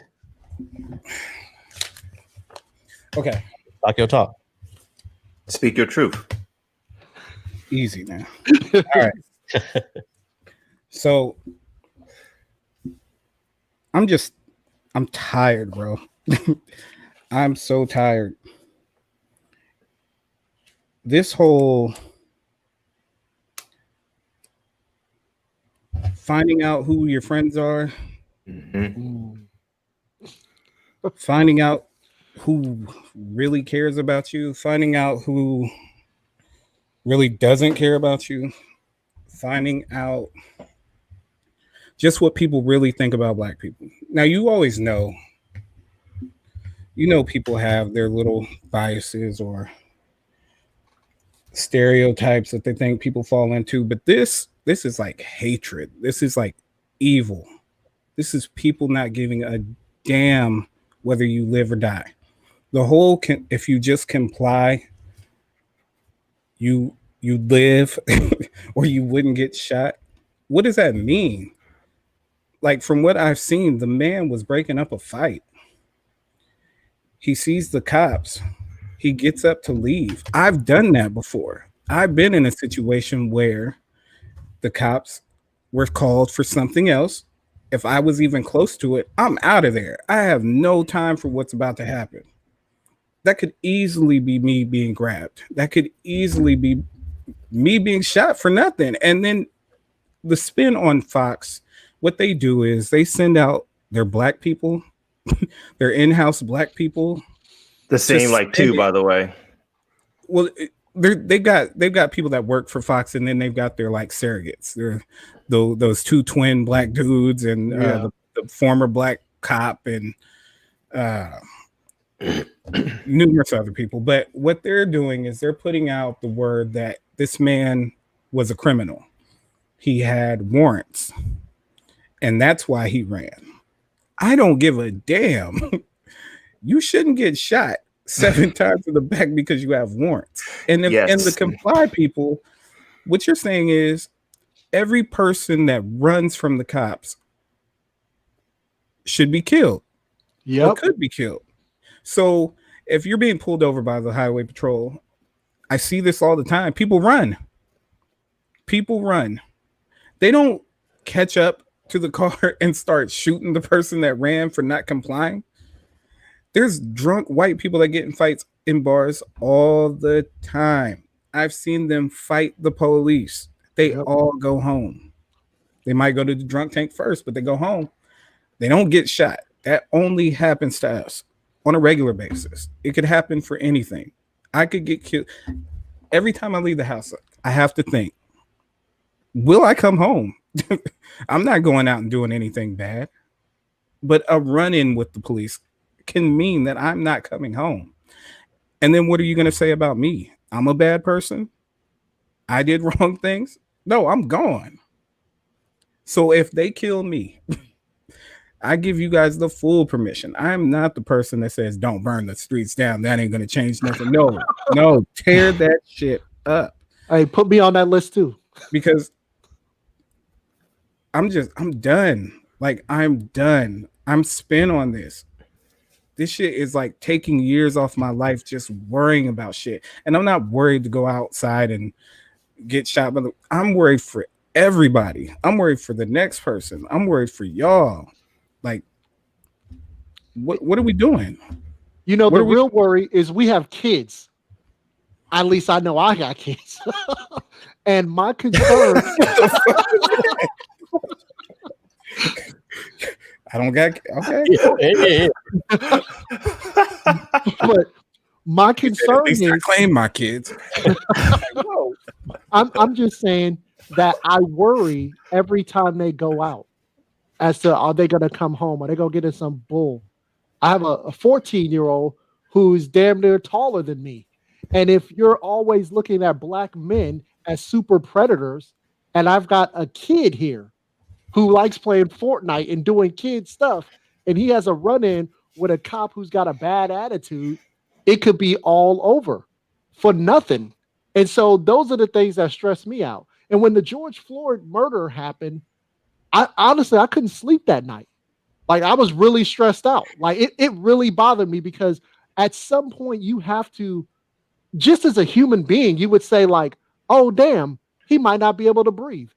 Okay. Talk your talk. Speak your truth. Easy now. All right. So I'm tired, bro. I'm so tired. This whole finding out who your friends are, finding out who really cares about you, finding out who really doesn't care about you, finding out just what people really think about black people. Now, you always know, people have their little biases or stereotypes that they think people fall into, but this is like hatred. This is like evil. This is people not giving a damn whether you live or die. The whole if you just comply, you live or you wouldn't get shot. What does that mean? Like, from what I've seen, the man was breaking up a fight. He sees the cops. He gets up to leave. I've done that before. I've been in a situation where the cops were called for something else. If I was even close to it, I'm out of there. I have no time for what's about to happen. that could easily be me being grabbed. That could easily be me being shot for nothing. And then the spin on Fox, what they do is they send out their black people, their in-house black people. The same like two, by the way. Well, they've got people that work for Fox, and then they've got their like surrogates. They're those two twin black dudes and the former black cop and numerous other people. But what they're doing is they're putting out the word that this man was a criminal. He had warrants, and that's why he ran. I don't give a damn. You shouldn't get shot 7 times in the back because you have warrants. And if, and the comply people, what you're saying is every person that runs from the cops should be killed. Yeah, could be killed. So if you're being pulled over by the highway patrol, I see this all the time. People run. They don't catch up to the car and start shooting the person that ran for not complying. There's drunk white people that get in fights in bars all the time. I've seen them fight the police. They all go home. They might go to the drunk tank first, but they go home. They don't get shot. That only happens to us on a regular basis. It could happen for anything. I could get killed. Every time I leave the house, I have to think, will I come home? I'm not going out and doing anything bad. But a run-in with the police can mean that I'm not coming home. And then what are you going to say about me? I'm a bad person? I did wrong things? No, I'm gone. So if they kill me, I give you guys the full permission. I'm not the person that says, don't burn the streets down. That ain't going to change nothing. No, tear that shit up. Hey, put me on that list too. Because I'm done. Like, I'm done. I'm spent on this. This shit is like taking years off my life just worrying about shit. And I'm not worried to go outside and get shot. But I'm worried for everybody. I'm worried for the next person. I'm worried for y'all. Like, what are we doing? You know, the real worry is we have kids. At least I know I got kids. And my concern... I don't got... Okay. But my concern is... I claim my kids. I'm just saying that I worry every time they go out as to, are they going to come home? Are they going to get in some bull? I have a 14-year-old who's damn near taller than me. And if you're always looking at black men as super predators, and I've got a kid here who likes playing Fortnite and doing kid stuff, and he has a run-in with a cop who's got a bad attitude, it could be all over for nothing. And so those are the things that stress me out. And when the George Floyd murder happened, I honestly couldn't sleep that night. Like, I was really stressed out. Like, it really bothered me, because at some point you have to, just as a human being, you would say like, oh, damn, he might not be able to breathe.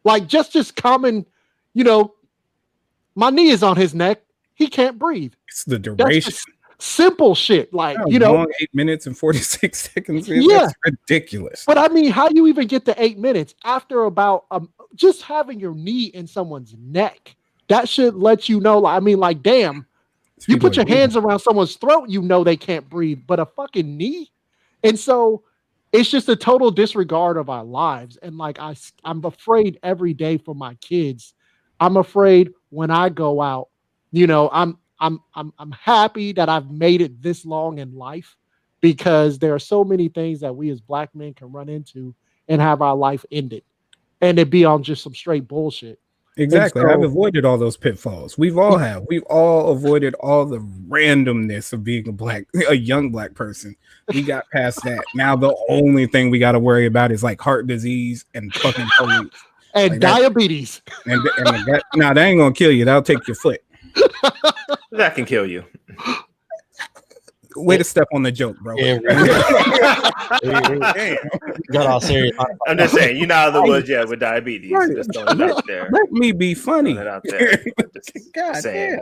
Like, just common, my knee is on his neck. He can't breathe. It's the duration. Simple shit. Like, long 8 minutes and 46 seconds. Yeah. That's ridiculous. But I mean, how you even get to 8 minutes after about just having your knee in someone's neck? That should let you know. Like, damn, you put your hands around someone's throat, they can't breathe, but a fucking knee. And so it's just a total disregard of our lives. And like, I'm afraid every day for my kids. I'm afraid when I go out, I'm happy that I've made it this long in life, because there are so many things that we as black men can run into and have our life ended, and it be on just some straight bullshit. Exactly. So, I've avoided all those pitfalls. We've all avoided all the randomness of being a young black person. We got past that. Now the only thing we got to worry about is like heart disease and fucking police. And like diabetes. Now that ain't gonna kill you. That'll take your foot. That can kill you. Way to step on the joke, bro. Yeah, got all serious. I'm just saying, you're not out of the woods yet with diabetes. Right. Just throwing it out there. Let me be funny. Out there. God damn.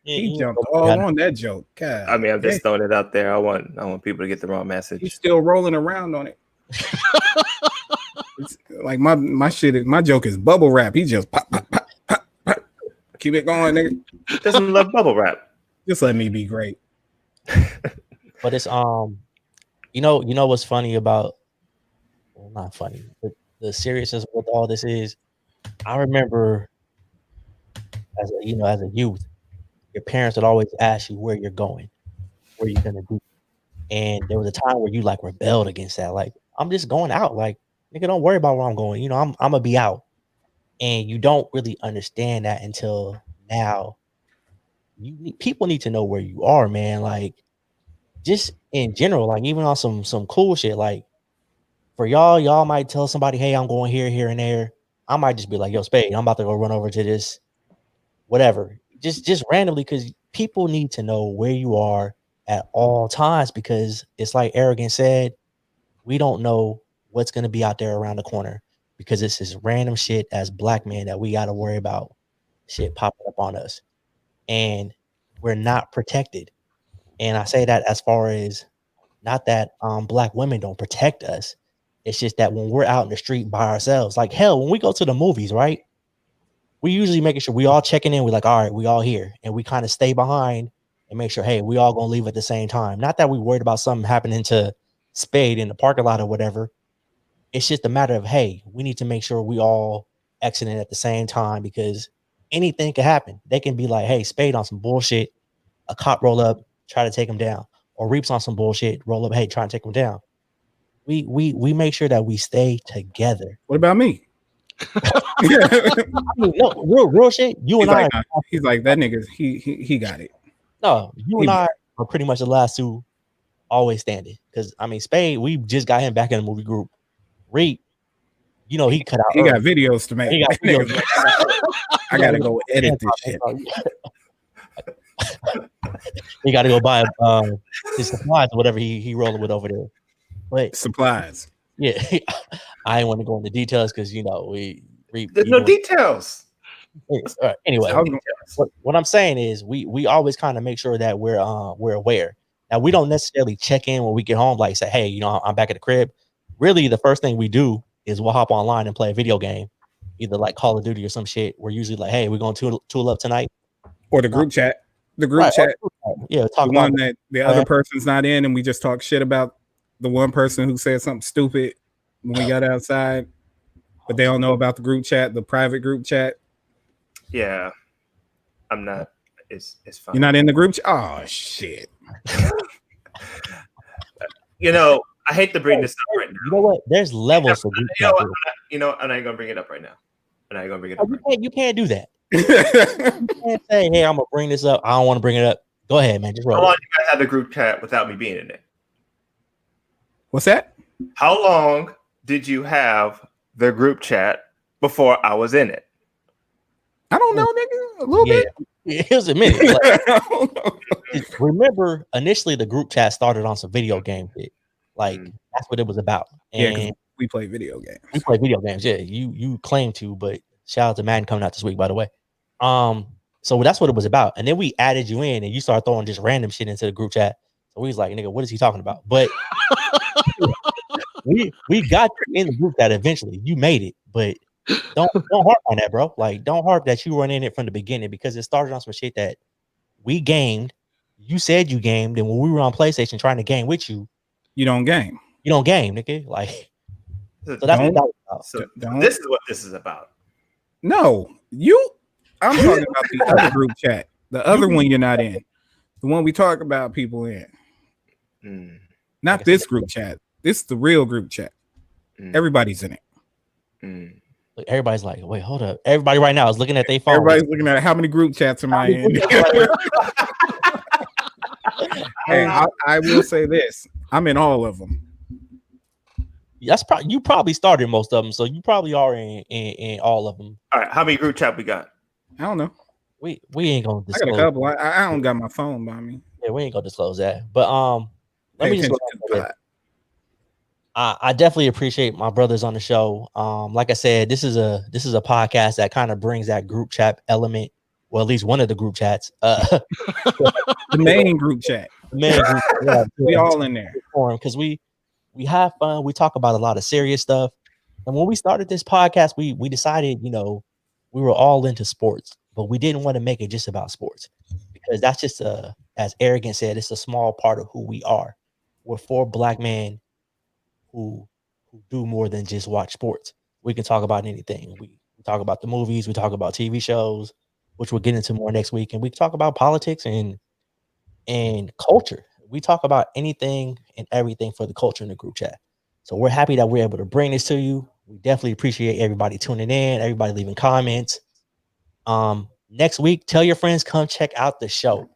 He jumped all on that joke. God, I mean, I'm just throwing it out there. I want people to get the wrong message. He's still rolling around on it. It's like my joke is bubble wrap. He just pop, pop, pop, pop, pop. Keep it going, nigga. Doesn't love bubble wrap. Just let me be great. But it's you know what's funny about, well, not funny, but the seriousness with all this is, I remember as a youth, your parents would always ask you where you're going, where you're gonna do, and there was a time where you like rebelled against that. Like, I'm just going out. Like, nigga, don't worry about where I'm going. You know, I'm gonna be out, and you don't really understand that until now. People need to know where you are, man. Like, just in general, like even on some cool shit. Like, for y'all might tell somebody, hey, I'm going here, and there. I might just be like, yo, Spade, I'm about to go run over to this, whatever. Just randomly, because people need to know where you are at all times, because it's like Arrogant said, we don't know what's going to be out there around the corner, because it's this random shit as black men that we got to worry about shit popping up on us, and we're not protected. And I say that as far as not that black women don't protect us. It's just that when we're out in the street by ourselves, like hell, when we go to the movies, right? We usually making sure we all checking in. We're like, all right, we all here. And we kind of stay behind and make sure, hey, we all gonna leave at the same time. Not that we worried about something happening to Spade in the parking lot or whatever. It's just a matter of, hey, we need to make sure we all exiting at the same time, because anything can happen. They can be like, hey, Spade on some bullshit. A cop roll up, try to take him down. Or Reap's on some bullshit, roll up, hey, try to take him down. We make sure that we stay together. What about me? I mean, no, real shit. You and I. He's like, that nigga. He got it. No, you and I are pretty much the last two always standing. Because I mean, Spade, we just got him back in the movie group. Reap, you know, he cut out. He got videos to make. I gotta go edit this shit. He got to go buy his supplies or whatever he rolling with over there. But supplies. Yeah, I didn't want to go into details because there's no details. Anyway, what I'm saying is we always kind of make sure that we're aware. Now, we don't necessarily check in when we get home, like say, hey, you know, I'm back at the crib. Really, the first thing we do is we'll hop online and play a video game, either like Call of Duty or some shit. We're usually like, hey, we're going to tool up tonight, or the group chat. The group chat, yeah, talk the one that the other person's not in, and we just talk shit about the one person who said something stupid when we got outside, but they don't know about the group chat, the private group chat. Yeah, I'm not. It's fine. You're not in the group chat? Oh shit! You know, I hate to bring this up right now. You know what? There's levels of group chat. I'm not gonna bring it up right now. You can't do that. You can't say, hey, I'm gonna bring this up. I don't want to bring it up. Go ahead, man. Just roll. How long you guys have the group chat without me being in it? What's that? How long did you have the group chat before I was in it? I don't know, nigga. A little bit. It was a minute. Like, remember, initially the group chat started on some video game shit. Like that's what it was about. And yeah, we play video games. We play video games. Yeah, you claim to, but shout out to Madden coming out this week, by the way. So that's what it was about. And then we added you in, and you started throwing just random shit into the group chat. So we was like, nigga, what is he talking about? But we got you in the group chat eventually. You made it, but don't harp on that, bro. Like, don't harp that you weren't in it from the beginning, because it started on some shit that we gamed. You said you gamed, and when we were on PlayStation trying to game with you, you don't game. You don't game, nigga. Like, so that's what that was about. So this is what this is about. No, I'm talking about the other group chat. The other one you're not in. The one we talk about people in. Not this group chat. This is the real group chat. Everybody's in it. Look, everybody's like, wait, hold up. Everybody right now is looking at their phone. Everybody's looking at how many group chats am I in? Hey, I will say this. I'm in all of them. That's you probably started most of them, so you probably are in all of them. All right, how many group chat we got? I don't know. We ain't gonna disclose. I got a couple. I don't got my phone by me. Yeah, we ain't gonna disclose that. But let me just go. I definitely appreciate my brothers on the show. Like I said, this is a podcast that kind of brings that group chat element Well, at least one of the group chats. The main group chat. We all in there because we have fun. We talk about a lot of serious stuff. And when we started this podcast, we decided, we were all into sports, but we didn't want to make it just about sports because that's just as Arrogant said, it's a small part of who we are. We're 4 Black men who do more than just watch sports. We can talk about anything. We talk about the movies, we talk about TV shows, which we'll get into more next week, and we talk about politics and culture. We talk about anything and everything for the culture in the group chat. So we're happy that we're able to bring this to you. We definitely appreciate everybody tuning in, everybody leaving comments. Next week, tell your friends, come check out the show.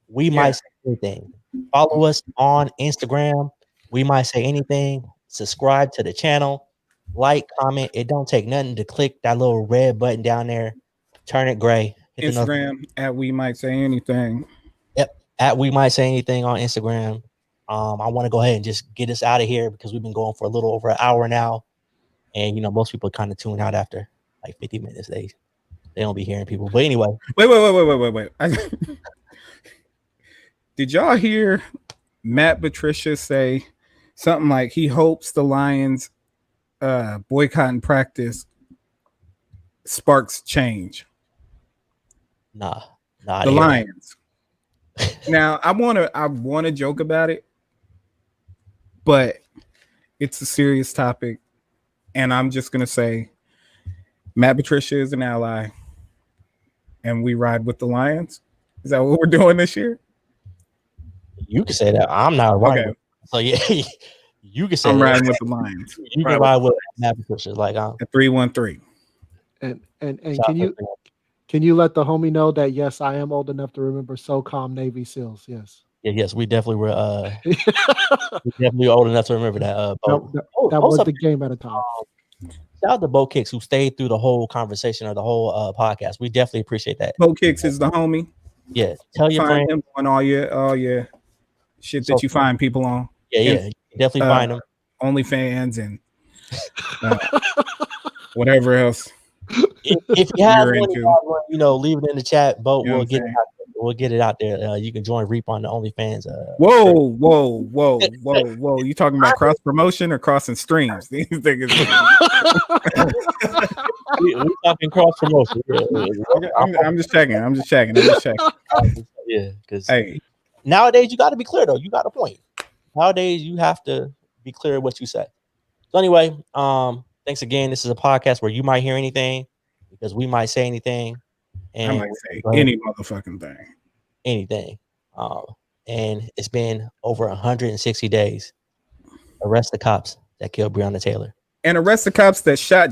We might say anything. Follow us on Instagram. We might say anything. Subscribe to the channel. Like, comment. It don't take nothing to click that little red button down there. Turn it gray. Hit Instagram at We Might Say Anything. Yep, at We Might Say Anything on Instagram. I want to go ahead and just get us out of here because we've been going for a little over an hour now. And, most people kind of tune out after like 50 minutes. They don't be hearing people. But anyway. Wait. Did y'all hear Matt Patricia say something like he hopes the Lions boycott and practice sparks change? Nah. The Lions. Now, I wanna joke about it, but it's a serious topic. And I'm just gonna say Matt Patricia is an ally, and we ride with the Lions. Is that what we're doing this year? You can say that. I'm not riding. Okay. So yeah, you can say I'm that. riding with the Lions. You can ride with Matt Patricia. Like at 313. And can you let the homie know that yes, I am old enough to remember SOCOM Navy SEALs? Yes. Yeah, yes, we definitely were. We definitely old enough to remember that. That was the game at a time. Shout out to Bo Kicks who stayed through the whole conversation or the whole podcast. We definitely appreciate that. Bo Kicks is the homie. Yeah, tell your friends him on all your shit that you find people on. Yeah, definitely find them. OnlyFans and whatever else. If you have one, leave it in the chat. Bo, we'll get it out there. You can join Reap on the OnlyFans. Whoa! You talking about cross promotion or crossing streams? These things. We're talking cross promotion. I'm just checking. Yeah, because nowadays you got to be clear though. You got a point. Nowadays you have to be clear what you say. So anyway, thanks again. This is a podcast where you might hear anything because we might say anything. And I might say any motherfucking thing. Anything. And it's been over 160 days. Arrest the cops that killed Breonna Taylor. And arrest the cops that shot